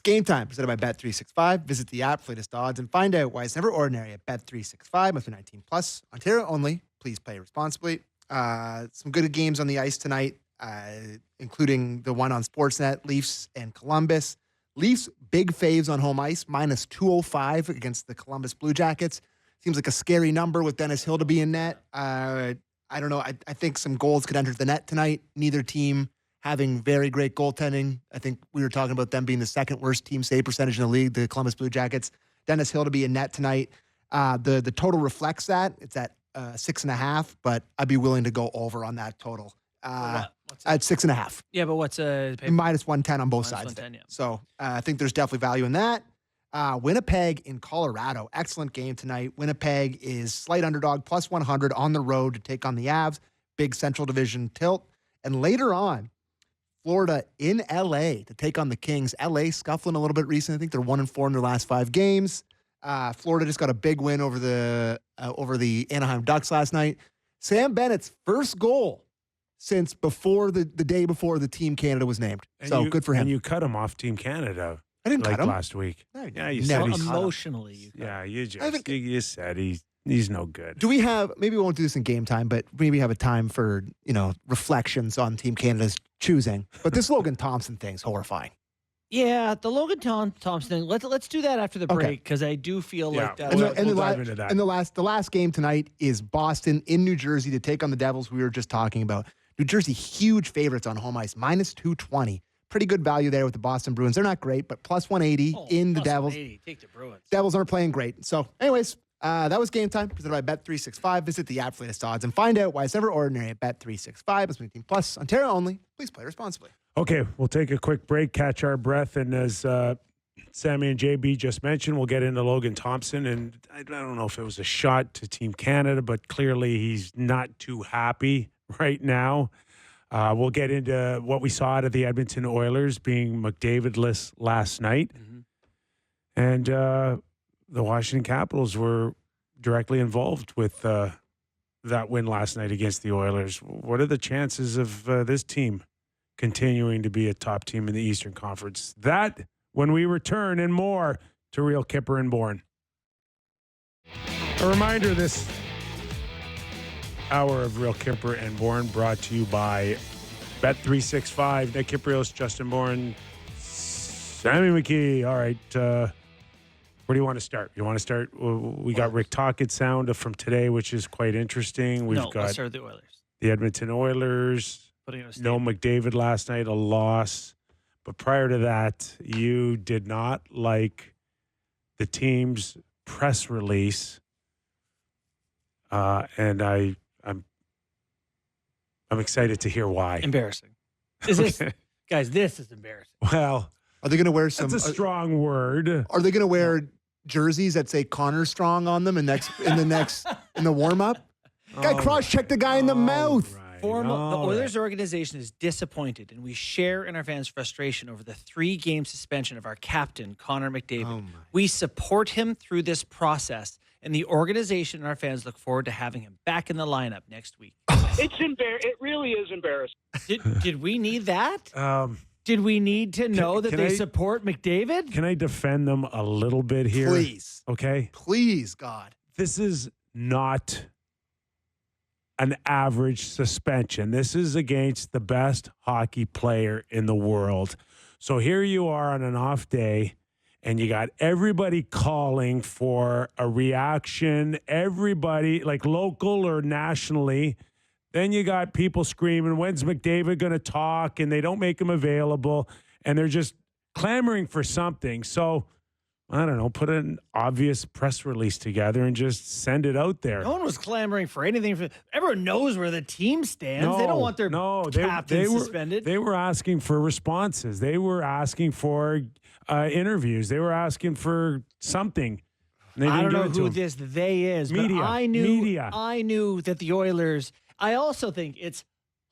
game time presented by Bet365. Visit the app for latest odds and find out why it's never ordinary at Bet365. Must be 19 plus. Ontario only. Please play responsibly. Some good games on the ice tonight, including the one on Sportsnet, Leafs and Columbus. Leafs, big faves on home ice, minus 205 against the Columbus Blue Jackets. Seems like a scary number with Dennis Hill to be in net. I don't know. I think some goals could enter the net tonight. Neither team having very great goaltending. I think we were talking about them being the second worst team save percentage in the league, the Columbus Blue Jackets. Dennis Hill to be in net tonight. The total reflects that. It's at 6.5, but I'd be willing to go over on that total. At 6.5.
Yeah, but what's
minus 110 on both
minus
sides.
110, yeah.
So I think there's definitely value in that. Winnipeg in Colorado. Excellent game tonight. Winnipeg is slight underdog, plus 100 on the road to take on the Avs. Big Central Division tilt. And later on, Florida in LA to take on the Kings. LA scuffling a little bit recently. I think they're 1-4 in their last 5 games. Florida just got a big win over the Anaheim Ducks last night. Sam Bennett's first goal since before the day before the Team Canada was named. Good for him.
And you cut him off Team Canada.
I didn't cut him
last week.
No,
yeah, you
never
said
emotionally.
you said he's no good.
Do we have, maybe we won't do this in game time, but maybe have a time for, reflections on Team Canada's choosing. But this Logan Thompson thing's horrifying.
Yeah, the Logan Thompson thing. Let's do that after the break because I do feel like that.
We'll dive into that. And the last game tonight is Boston in New Jersey to take on the Devils we were just talking about. New Jersey, huge favorites on home ice, minus 220. Pretty good value there with the Boston Bruins. They're not great, but plus 180 in the Devils.
180. Take the Bruins.
Devils aren't playing great. So, anyways, that was game time presented by Bet365. Visit the app for latest odds and find out why it's never ordinary at Bet365. It's 18 plus. Ontario only. Please play responsibly.
Okay, we'll take a quick break, catch our breath, and as Sammy and JB just mentioned, we'll get into Logan Thompson. And I don't know if it was a shot to Team Canada, but clearly he's not too happy right now. We'll get into what we saw out of the Edmonton Oilers being McDavid-less last night. Mm-hmm. And the Washington Capitals were directly involved with that win last night against the Oilers. What are the chances of this team continuing to be a top team in the Eastern Conference? That when we return and more to Real Kyper and Bourne. A reminder, this hour of Real Kyper and Bourne brought to you by Bet365. Nick Kypreos, Justin Bourne, Sammy McKee. All right, where do you want to start? You want to start? We got Rick Tocchet sound from today, which is quite interesting. We've got
let's start with the Oilers.
The Edmonton Oilers. No McDavid last night, a loss. But prior to that, you did not like the team's press release, and I'm excited to hear why.
Embarrassing. This is embarrassing.
Well,
are they going to wear some?
That's a strong word.
Are they going to wear jerseys that say Connor Strong on them in the warm up? Guy cross-checked the guy in the mouth.
Right.
The Oilers organization is disappointed, and we share in our fans' frustration over the 3-game suspension of our captain, Connor McDavid. We support him through this process, and the organization and our fans look forward to having him back in the lineup next week.
It really is embarrassing.
Did we need that? Did we need to know that they support McDavid?
Can I defend them a little bit here?
Please.
Okay?
Please, God.
This is not an average suspension. This is against the best hockey player in the world. So here you are on an off day, and you got everybody calling for a reaction, everybody, like local or nationally. Then you got people screaming, when's McDavid going to talk? And they don't make him available, and they're just clamoring for something. So I don't know, put an obvious press release together and just send it out there.
No one was clamoring for anything. Everyone knows where the team stands. They don't want their captain suspended.
They were asking for responses. They were asking for interviews. They were asking for something.
I don't know who this they is,
media,
but I knew that the Oilers. I also think it's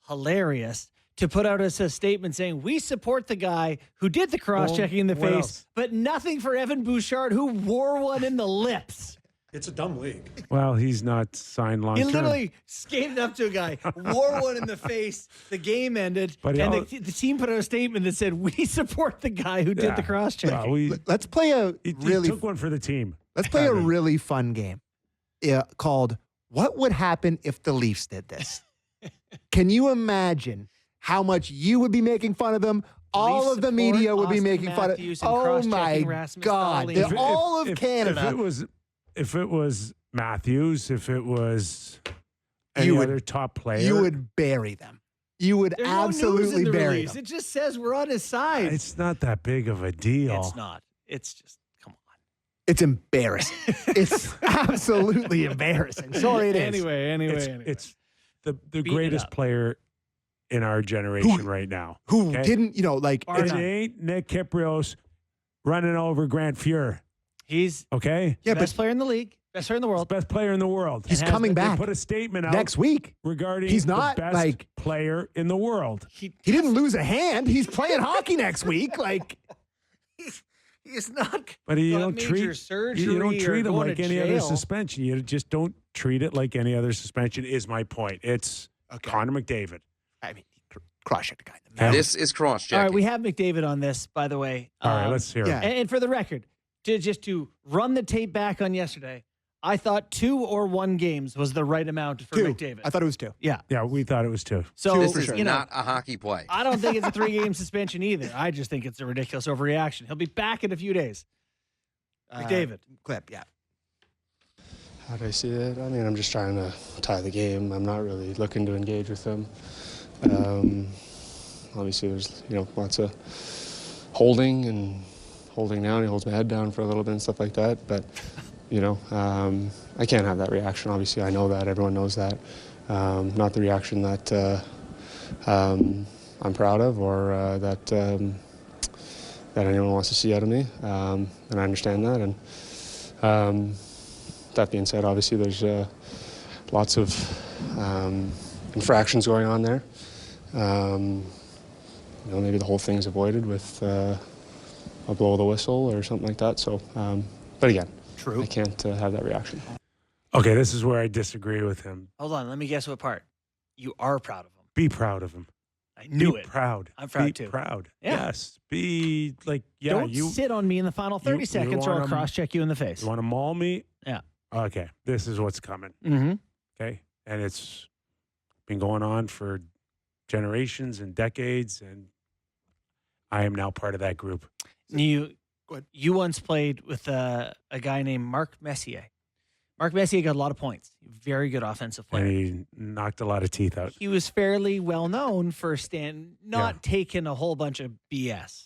hilarious to put out a statement saying we support the guy who did the cross-checking in the face, but nothing for Evan Bouchard, who wore one in the lips.
It's a dumb league.
Well, he's not signed long
He
term.
literally skated up to a guy, wore one in the face. The game ended,
But
and the team put out a statement that said, "We support the guy who did the cross check."
Well,
Let's play a
he
really
took one for the team.
let's play a really fun game called "What Would Happen If the Leafs Did This." Can you imagine how much you would be making fun of them? All
Leafs
of the
support
media would be
Austin
making fun of.
Matthews and
Oh
cross-checking
my
Rasmus
God!
Dahlin.
All of Canada.
If it was Matthews, if it was any
You would-
other top player,
You would bury them. You would
There's no news in
absolutely
the
bury
release.
them.
It just says we're on his side.
it's not that big of a deal.
It's not. It's just come on.
It's embarrassing. It's absolutely embarrassing. Sorry, it is.
Anyway.
It's the
it
greatest
up.
player in our generation right now.
Who
Okay?
didn't, like,
Bar
It
none.
ain't Nick Kypreos running over Grant Fuhr.
He's
Okay,
yeah,
the best player in the league, best player in the world.
best player in the world.
he's
has
coming
been-
They
back
put a statement out
next week.
regarding
He's not,
the best
like-
player in the world.
He didn't lose a hand. He's playing hockey next week. Like,
He's not.
But you
got
don't
major
treat
surgery
you don't
or
treat him
going
like
to
any other
jail.
suspension. You just don't treat it like any other suspension. Is my point. It's
Okay.
Connor McDavid.
I mean, cross-checked the guy in the
Yeah.
mouth.
This is cross-checking.
All right, we have McDavid on this, by the way.
All right, let's hear
yeah.
it.
And for the record, to run the tape back on yesterday, I thought 2 or 1 games was the right amount for
2.
McDavid.
I thought it was 2.
Yeah.
Yeah, we thought it was 2.
So
this
for
is
sure.
not a hockey play.
I don't think it's a 3-game suspension either. I just think it's a ridiculous overreaction. He'll be back in a few days. McDavid.
Clip, yeah.
How do I see it? I mean, I'm just trying to tie the game. I'm not really looking to engage with them. Obviously, there's lots of holding down. He holds my head down for a little bit and stuff like that. But I can't have that reaction. Obviously, I know that. Everyone knows that. Not the reaction that I'm proud of or that anyone wants to see out of me. And I understand that. And that being said, obviously there's lots of infractions going on there. Maybe the whole thing's avoided with a blow of the whistle or something like that. So, but again, I can't have that reaction.
Okay, this is where I disagree with him.
Hold on. Let me guess what part. You are proud of him.
Be proud of him.
I knew
Be
it.
proud.
I'm proud
Be
too.
proud.
Yeah.
Yes. Be like, yeah,
Don't
you
sit on me in the final 30
you
seconds or I'll
wanna-
cross-check you in the face.
you want to maul me?
Yeah.
Okay, this is what's coming.
Mm-hmm.
Okay, and it's been going on for generations and decades, and I am now part of that group.
You
Go ahead.
You once played with a guy named Mark Messier. Mark Messier got a lot of points. Very good offensive player.
And he knocked a lot of teeth out.
He was fairly well known for not taking a whole bunch of BS.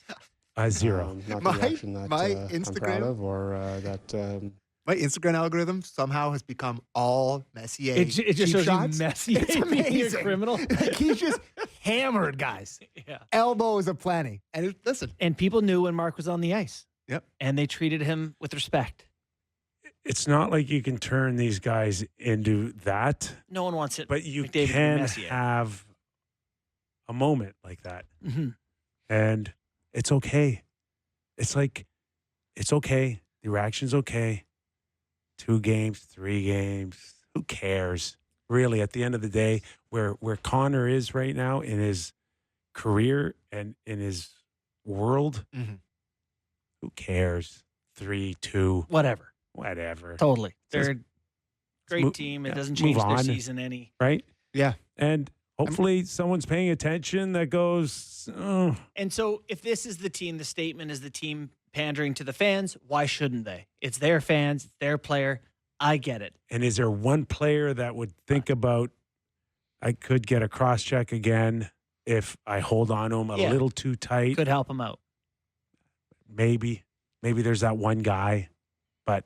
0.
Not
My-
the reaction that
my
I'm
Instagram-
proud of or that.
My Instagram algorithm somehow has become all Messier.
It just
cheap
shows
shots.
you Messier
It's
being a
amazing.
criminal.
Like, he's just hammered guys.
Yeah.
Elbows aplenty. And listen,
And people knew when Mark was on the ice.
Yep.
And they treated him with respect.
It's not like you can turn these guys into that,
No one wants it.
but you
McDavid and
can
Messier.
have a moment like that.
Mm-hmm.
And it's okay. It's like, it's okay. The reaction's okay. 2 games, 3 games. Who cares? Really, at the end of the day, where Connor is right now in his career and in his world,
Mhm.
who cares? 3-2,
Whatever.
whatever.
Totally.
Just-
They're a great
move-
team. It
yeah,
doesn't
move
change their
on.
season any.
Right?
yeah.
And hopefully someone's paying attention that goes, oh,
And so if this is the team, the statement is the team pandering to the fans, why shouldn't they? It's their fans, it's their player. I get it.
and is there one player that would think about, I could get a cross check again if I hold on to him a
Yeah.
little too tight?
Could help them out.
Maybe there's that one guy, but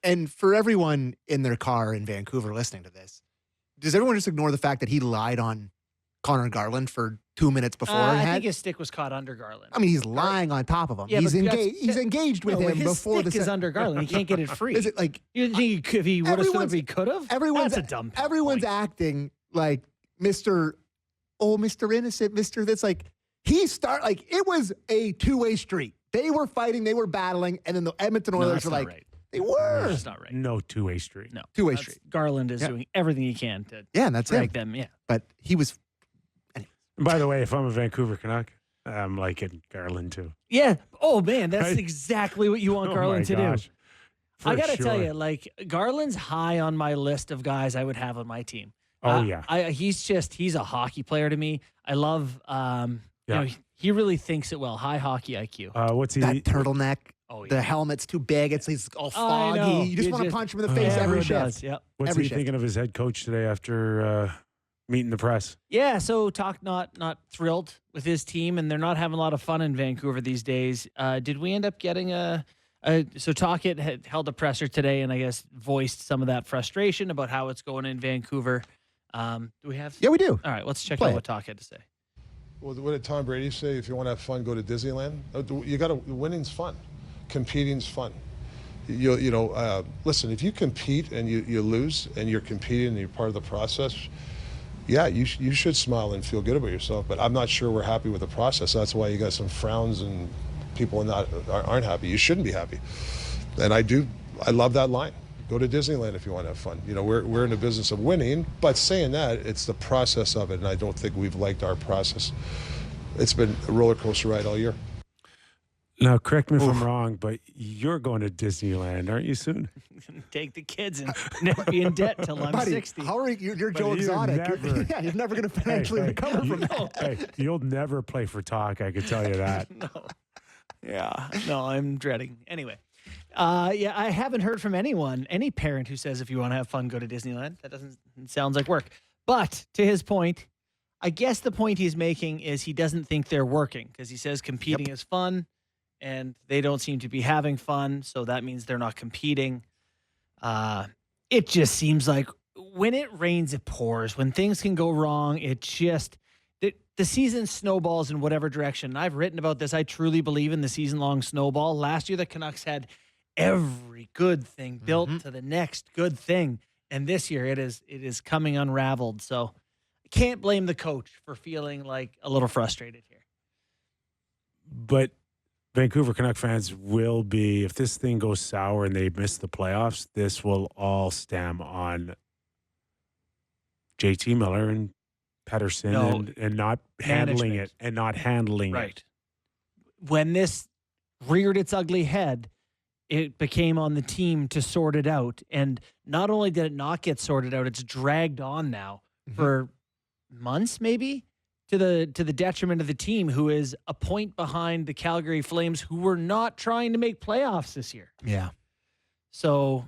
And for everyone in their car in Vancouver listening to this, does everyone just ignore the fact that he lied on Connor Garland for 2 minutes
I
beforehand?
think his stick was caught under Garland.
I mean, he's lying on top of him.
Yeah,
he's
but that's-
engaged. He's engaged with
No,
him
his
before
stick
the
is under Garland. He can't get it free.
Is it like
You think if he would have stood up,
Everyone's-
he could have?
everyone's
That's a dumb
everyone's
point.
acting like Mr. Innocent, Mr. That's like it was a 2-way street. They were fighting, they were battling, and then the Edmonton
No,
Oilers
that's
were
not
like,
right.
They were.
That's not right.
No two-way street.
No.
Two-way
That's-
street.
Garland is doing everything he can to
Yeah, and that's
drag
it.
them. Yeah.
But he was.
And by the way, if I'm a Vancouver Canuck, I'm liking Garland too.
Yeah. Oh, man. That's
Right?
exactly what you want
Oh
Garland
my
to
gosh.
do.
For
I got to tell
sure.
you, like, Garland's high on my list of guys I would have on my team.
Oh, yeah.
He's a hockey player to me. I love, you
Yeah.
know, he really thinks it well. High hockey IQ.
What's he?
That turtleneck.
Oh, yeah.
The helmet's too big. He's all
I know.
foggy. You just
You
want to
just-
punch him in the face every
Everyone
shift.
does, yep.
What's
every
he
shift.
thinking of his head coach today after meeting the press?
Yeah, so not thrilled with his team, and they're not having a lot of fun in Vancouver these days. Did we end up getting so Tocchet had held a presser today, and I guess voiced some of that frustration about how it's going in Vancouver. Do we have?
Yeah, we do.
All right, let's check
Play
out
it.
what Tocchet had to say.
Well, what did Tom Brady say? If you want to have fun, go to Disneyland. You got to. Winning's fun. Competing's fun. Listen. If you compete and you lose, and you're competing and you're part of the process, yeah, you should smile and feel good about yourself. But I'm not sure we're happy with the process. That's why you got some frowns and people aren't happy. You shouldn't be happy. And I love that line. Go to Disneyland if you want to have fun. We're in the business of winning, but saying that, it's the process of it, and I don't think we've liked our process. It's been a roller coaster ride all year.
Now, correct me if I'm wrong, but you're going to Disneyland, aren't you, soon?
Take the kids and be in debt till I'm
Buddy,
60.
how are you? You're
But
Joe
you
Exotic.
never-
Yeah, you're never going to financially recover from that.
Hey, you'll never play for Talk, I can tell you that.
No. Yeah. No, I'm dreading. Anyway. Yeah, I haven't heard from any parent who says if you want to have fun, go to Disneyland. That doesn't sounds like work. But to his point, I guess the point he's making is he doesn't think they're working because he says competing is fun and they don't seem to be having fun. So that means they're not competing. It just seems like when it rains, it pours. When things can go wrong, it just the season snowballs in whatever direction. I've written about this. I truly believe in the season-long snowball. Last year, the Canucks had every good thing built to the next good thing, and this year it is coming unraveled. So I can't blame the coach for feeling like a little frustrated here.
But Vancouver Canuck fans will be, if this thing goes sour and they miss the playoffs, this will all stem on JT Miller and Pettersson
No,
and not handling
management.
it and not handling it.
Right. When this reared its ugly head, it became on the team to sort it out. And not only did it not get sorted out, it's dragged on now for months, maybe, to the detriment of the team, who is a point behind the Calgary Flames, who were not trying to make playoffs this year.
Yeah.
So,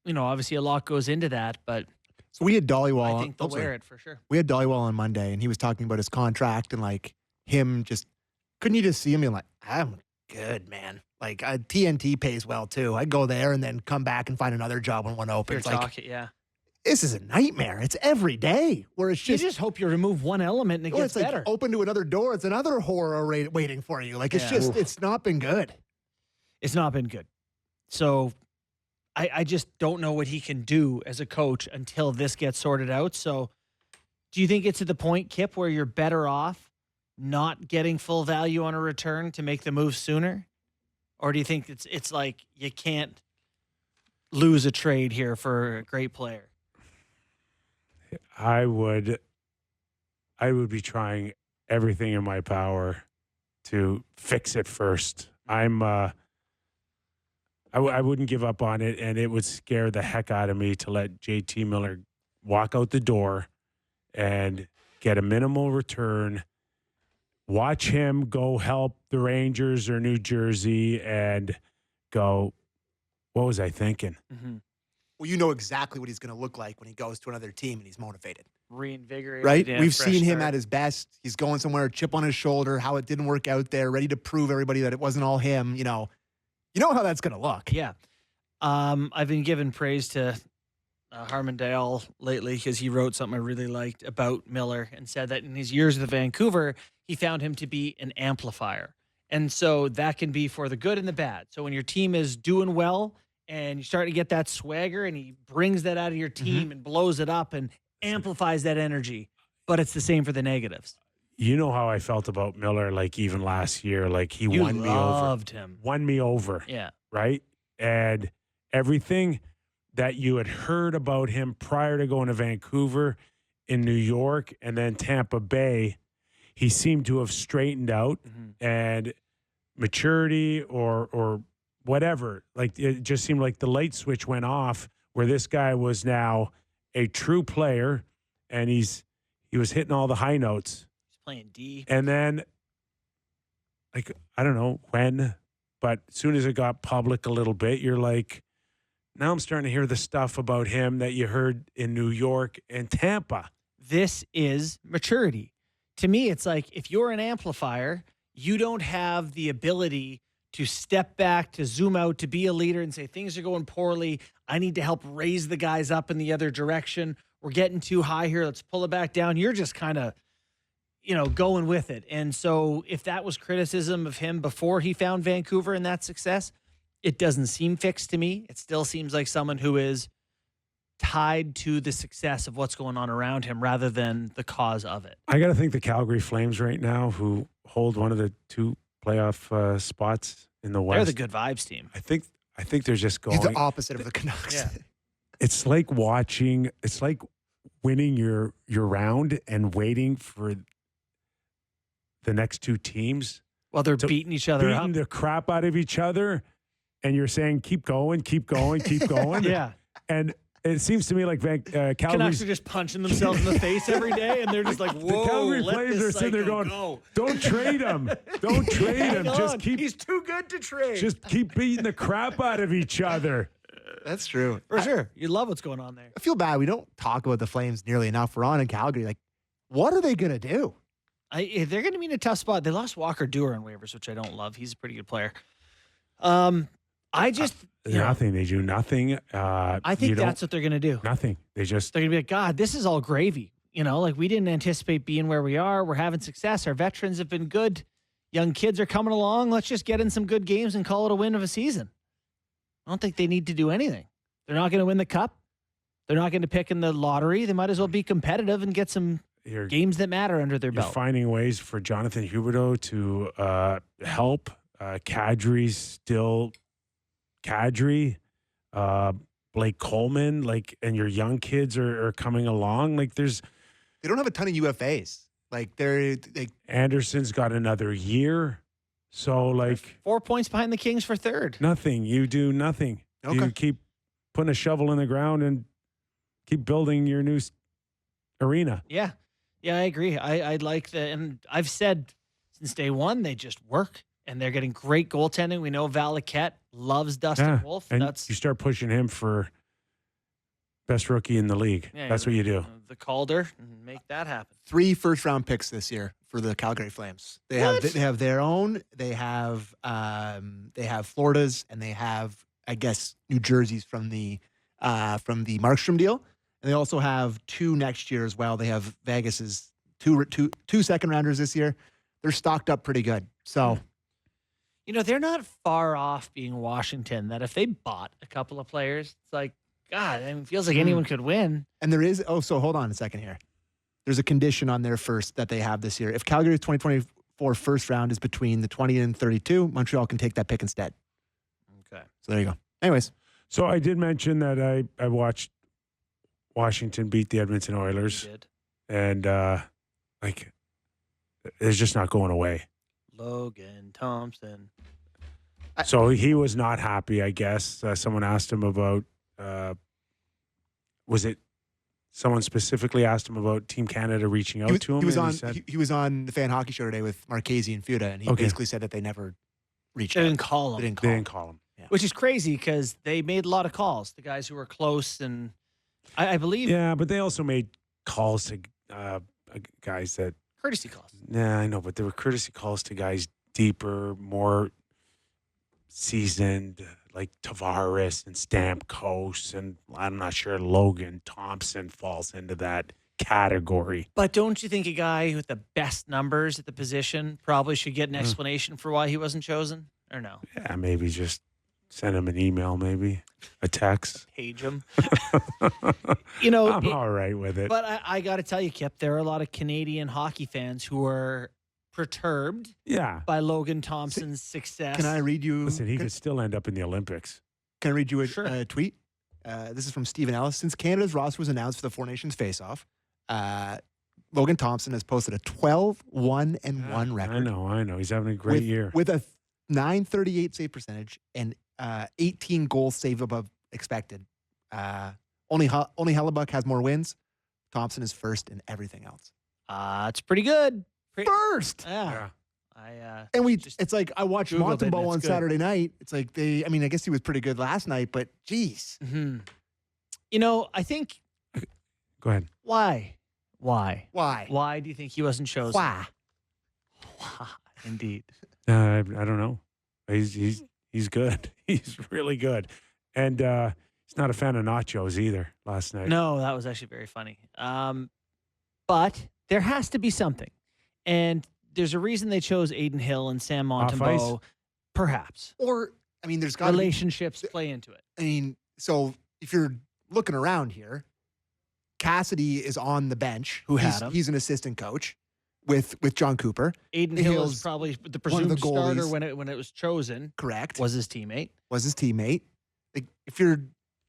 obviously a lot goes into that, but
So we had Dollywall.
I think they'll wear it for sure.
We had Dollywall on Monday, and he was talking about his contract and like him just couldn't you just see him being like, I'm good, man. Like TNT pays well too. I'd go there and then come back and find another job when one opens.
You're
Like
talking, yeah.
this is a nightmare. It's every day where it's
You
just.
just hope you remove one element and it
Well,
gets
it's like
better.
open to another door. It's another horror waiting for you. Like it's
Yeah.
it's not been good.
It's not been good. So I just don't know what he can do as a coach until this gets sorted out. So do you think it's at the point, Kip, where you're better off not getting full value on a return to make the move sooner? Or do you think it's like you can't lose a trade here for a great player?
I would be trying everything in my power to fix it first. I wouldn't give up on it, and it would scare the heck out of me to let JT Miller walk out the door and get a minimal return. Watch him go help the Rangers or New Jersey and go, what was I thinking?
Mm-hmm.
Well, you know exactly what he's going to look like when he goes to another team and he's motivated.
Reinvigorated.
Right?
yeah,
We've
fresh
seen him
start.
at his best. He's going somewhere, chip on his shoulder, how it didn't work out there, ready to prove everybody that it wasn't all him. You know how that's going to look.
Yeah. I've been giving praise to Harmon Dayal lately because he wrote something I really liked about Miller and said that in his years with Vancouver, he found him to be an amplifier. And so that can be for the good and the bad. So when your team is doing well and you start to get that swagger and he brings that out of your team and blows it up and amplifies that energy, but it's the same for the negatives.
You know how I felt about Miller, like even last year, like he
You
won me over.
loved him.
Won me over.
Yeah.
Right? And everything that you had heard about him prior to going to Vancouver, in New York, and then Tampa Bay, he seemed to have straightened out and maturity or whatever. Like, it just seemed like the light switch went off where this guy was now a true player, and he was hitting all the high notes.
He's playing D.
And then, like, I don't know when, but as soon as it got public a little bit, you're like, now I'm starting to hear the stuff about him that you heard in New York and Tampa.
This is maturity. To me, it's like if you're an amplifier, you don't have the ability to step back, to zoom out, to be a leader and say, things are going poorly. I need to help raise the guys up in the other direction. We're getting too high here. Let's pull it back down. You're just kind of, going with it. And so if that was criticism of him before he found Vancouver and that success, it doesn't seem fixed to me. It still seems like someone who is tied to the success of what's going on around him rather than the cause of it.
I got to think the Calgary Flames right now, who hold one of the 2 playoff spots in the West.
They're the good vibes team.
I think they're just going.
He's the opposite of the Canucks.
Yeah.
It's like winning your round and waiting for the next 2 teams.
Well, they're beating each other up.
Beating the crap out of each other. And you're saying, keep going, keep going, keep going.
Yeah.
And it seems to me like
Canucks
Calgary's
are just punching themselves in the face every day, and they're just like, whoa,
the Calgary
let
Flames
this
are sitting there
cycle
going,
go.
don't trade him. Don't trade him.
Hang
Just
on.
keep
He's too good to trade.
Just keep beating the crap out of each other.
That's true.
For sure. You love what's going on there.
I feel bad. We don't talk about the Flames nearly enough. We're on in Calgary. Like, what are they going to do?
They're going to be in a tough spot. They lost Walker Dewar on waivers, which I don't love. He's a pretty good player.
Nothing. They do nothing.
I think that's what they're going to do.
Nothing. They're going
to be like, God, this is all gravy. Like we didn't anticipate being where we are. We're having success. Our veterans have been good. Young kids are coming along. Let's just get in some good games and call it a win of a season. I don't think they need to do anything. They're not going to win the cup. They're not going to pick in the lottery. They might as well be competitive and get some games that matter under their belt.
You're finding ways for Jonathan Huberdeau to help. Kadri's still Kadri. Blake Coleman, and your young kids are coming along. They
don't have a ton of UFAs.
Anderson's got another year. So
4 points behind the Kings for third.
Nothing. You do nothing.
Okay.
You keep putting a shovel in the ground and keep building your new arena.
Yeah. Yeah, I agree. I like and I've said since day one, they just work and they're getting great goaltending. We know Valaquette loves Dustin Wolf.
And you start pushing him for best rookie in the league.
Yeah,
that's what you do.
The Calder, and make that happen.
3 first-round picks this year for the Calgary Flames. They have their own. They have Florida's, and they have, I guess, New Jersey's from the Markstrom deal, and they also have 2 next year as well. They have Vegas's two second rounders this year. They're stocked up pretty good. So,
they're not far off being Washington. That if they bought a couple of players, it's like, God, it feels like anyone could win.
And there is, so hold on a second here. There's a condition on their first that they have this year. If Calgary's 2024 first round is between the 20 and 32, Montreal can take that pick instead.
Okay.
So there you go. Anyways.
So I did mention that I watched Washington beat the Edmonton Oilers.
You did.
And, it's just not going away.
Logan Thompson.
So he was not happy, I guess. Someone asked him about, someone specifically asked him about Team Canada reaching out to him?
He was on the Fan Hockey Show today with Marchese and Fuda, and he basically said that they never reached out.
They didn't call him.
They didn't call him.
Yeah.
Which is crazy because they made a lot of calls. The guys who were close, and I believe.
Yeah, but they also made calls to guys that.
Courtesy calls.
Yeah, I know, but there were courtesy calls to guys deeper, more seasoned, like Tavares and Stamkos, and I'm not sure Logan Thompson falls into that category.
But don't you think a guy with the best numbers at the position probably should get an explanation for why he wasn't chosen, or no?
Yeah, maybe just send him an email, maybe a text.
Page him.
I'm all right with it.
But I got to tell you, Kip, there are a lot of Canadian hockey fans who are perturbed by Logan Thompson's success.
Can I read you?
Listen, he could still end up in the Olympics.
Can I read you a
Sure.
tweet? This is from Stephen Ellis. Since Canada's roster was announced for the Four Nations face-off, Logan Thompson has posted a 12-1-1 record.
I know. He's having a great year.
With a .938 save percentage and 18 goals saved above expected. Only Hellebuck has more wins. Thompson is first in everything else.
It's pretty good.
First!
Yeah.
And
just
it's like I watched
Googled it and
Montembeau
it's
on
good.
Saturday night. It's like I guess he was pretty good last night, but geez.
Mm-hmm. I think
Go ahead.
why
Why?
do you think he wasn't chosen?
Why?
Indeed.
I don't know. He's good. He's really good. And he's not a fan of nachos either last night.
No, that was actually very funny. But there has to be something. And there's a reason they chose Aiden Hill and Sam
Off
Montembeau.
ice?
Perhaps.
Or, there's got to be.
Relationships play into it.
So if you're looking around here, Cassidy is on the bench.
Who had
He's-
him?
He's an assistant coach with John Cooper.
Aiden Hill
Hill's
is probably the
one of the
presumed starter
goalies.
when it was chosen.
Correct.
Was his teammate.
Was his teammate. Like, if you're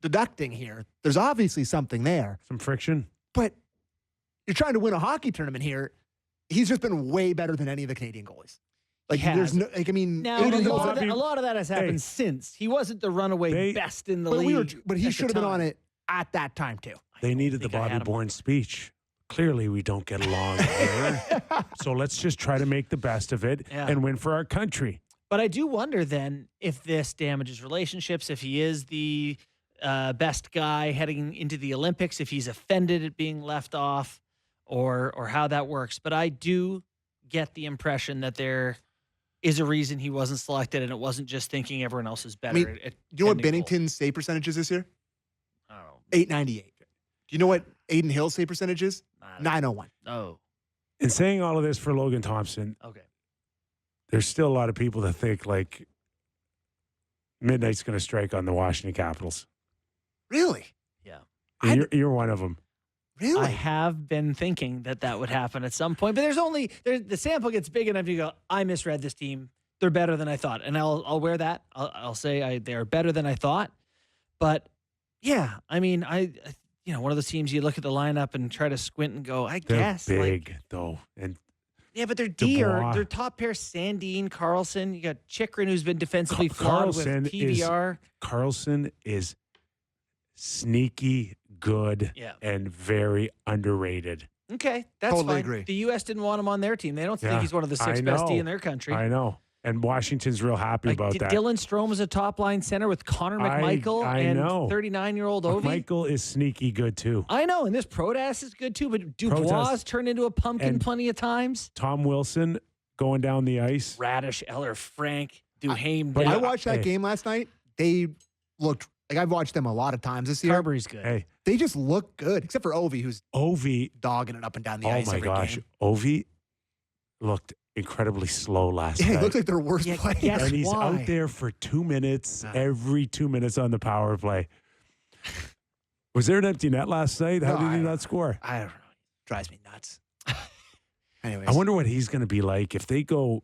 deducting here, there's obviously something there.
Some friction.
But you're trying to win a hockey tournament here. He's just been way better than any of the Canadian goalies. Like,
He has.
there's no,
Now,
Aiden
a
Hill's
lot, of
Bobby-
that, a lot of that has happened
Hey.
since. He wasn't the runaway best in the league.
but he
at
should
the
have been on
time.
it at that time too.
They needed the
think I
Bobby
had him
Bourne
on.
speech. Clearly, we don't get along here. So let's just try to make the best of it
Yeah.
and win for our country.
But I do wonder then if this damages relationships, if he is the best guy heading into the Olympics, if he's offended at being left off, or how that works. But I do get the impression that there is a reason he wasn't selected, and it wasn't just thinking everyone else is better.
mean,
at
Do you know what
tending goal.
Bennington's save percentage is this year?
I don't know.
898. Do you know what Aiden Hill's save percentage is?
I don't
901.
know. Oh,
In saying all of this for Logan Thompson,
okay.
there's still a lot of people that think like midnight's going to strike on the Washington Capitals.
Really?
Yeah.
And you're one of them.
Really?
I have been thinking that would happen at some point, but the sample gets big enough to go, I misread this team. They're better than I thought. And I'll wear that. I'll say they are better than I thought. But yeah, one of those teams you look at the lineup and try to squint and go,
They're
guess.
big, though. And
Yeah, but their D
Dubois.
their top pair, Sandine, Carlson. You got Chikrin, who's been defensively flawed with
Carlson
PVR.
Carlson is sneaky good
Yeah.
and very underrated.
Okay, that's
Totally
fine.
agree.
The U.S. didn't want him on their team. They don't
Yeah,
think he's one of the
I
six best D
know.
in their country.
I know. And Washington's real happy about that.
Dylan Strome is a top line center with Connor McMichael
I
and
know.
39-year-old Ovi.
Michael is sneaky good too.
I know, and this Protas is good too, but Dubois
Protas-
turned into a pumpkin
and-
plenty of times.
Tom Wilson going down the ice.
Radish, Eller, Frank, Duhaime.
but
I
Dillon.
watched that
Hey.
game last night. They looked like I've watched them a lot of times this year.
Carberry's good.
Hey,
They just look good, except for Ovi, who's
Ovi.
dogging it up and down the
Oh
ice
my
every
gosh,
game.
Ovi looked incredibly slow last
Yeah, he
night.
looks like their worst
Yeah,
player.
guess
and he's
why?
out there for 2 minutes, every 2 minutes on the power play. Was there an empty net last night? How
No,
did he
I-
not score?
I don't know. Drives me nuts. Anyways,
I wonder what he's going to be like if they go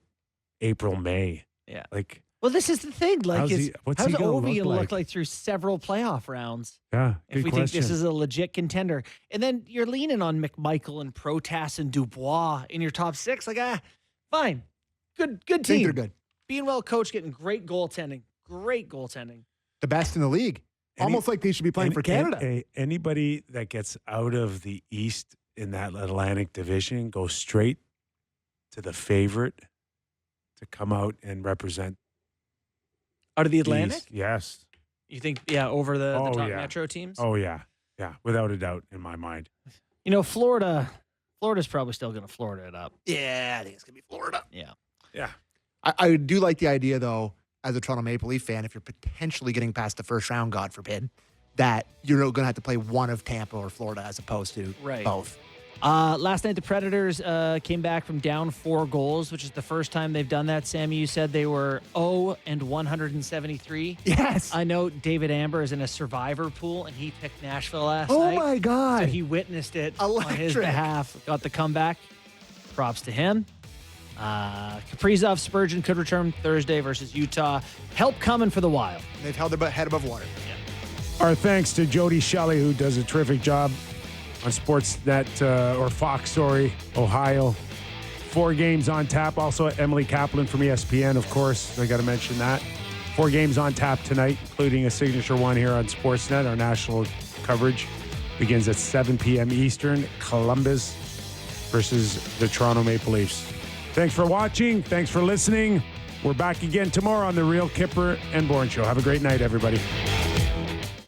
April, May.
Yeah.
Like,
Well, this is the thing. Like,
what's
how's
he gonna
Ovi
look
gonna
like?
look like through several playoff rounds?
yeah,
If
good
we
question.
think this is a legit contender. And then you're leaning on McMichael and Protas and Dubois in your top six. Like, fine. Good
I think
team.
they're good.
Being well coached, getting great goaltending. Great goaltending.
The best in the league.
Any-
Almost like they should be playing for Canada.
Anybody that gets out of the East in that Atlantic division goes straight to the favorite to come out and represent
Out of the
the
Atlantic?
East. Yes.
You think, over the
Oh,
top
yeah.
Metro teams?
Oh yeah, yeah, without a doubt in my mind.
Florida's probably still going to Florida it up.
Yeah, I think it's going to be Florida.
Yeah.
Yeah.
I do like the idea, though, as a Toronto Maple Leaf fan, if you're potentially getting past the first round, God forbid, that you're going to have to play one of Tampa or Florida as opposed to
Right.
both.
Last night, the Predators came back from down 4 goals, which is the first time they've done that. Sammy, you said they were 0-173.
Yes.
I know David Amber is in a survivor pool, and he picked Nashville last
Oh,
night.
my God.
So he witnessed it on his
Electric.
behalf, got the comeback. Props to him. Kaprizov, Spurgeon could return Thursday versus Utah. Help coming for the Wild.
They've held their head above water.
Our thanks to Jody Shelley, who does a terrific job on Sportsnet or Fox, Ohio. 4 games on tap. Also, Emily Kaplan from ESPN, of course. I got to mention that. 4 games on tap tonight, including a signature one here on Sportsnet. Our national coverage begins at 7 p.m. Eastern. Columbus versus the Toronto Maple Leafs. Thanks for watching. Thanks for listening. We're back again tomorrow on the Real Kyper and Bourne Show. Have a great night, everybody.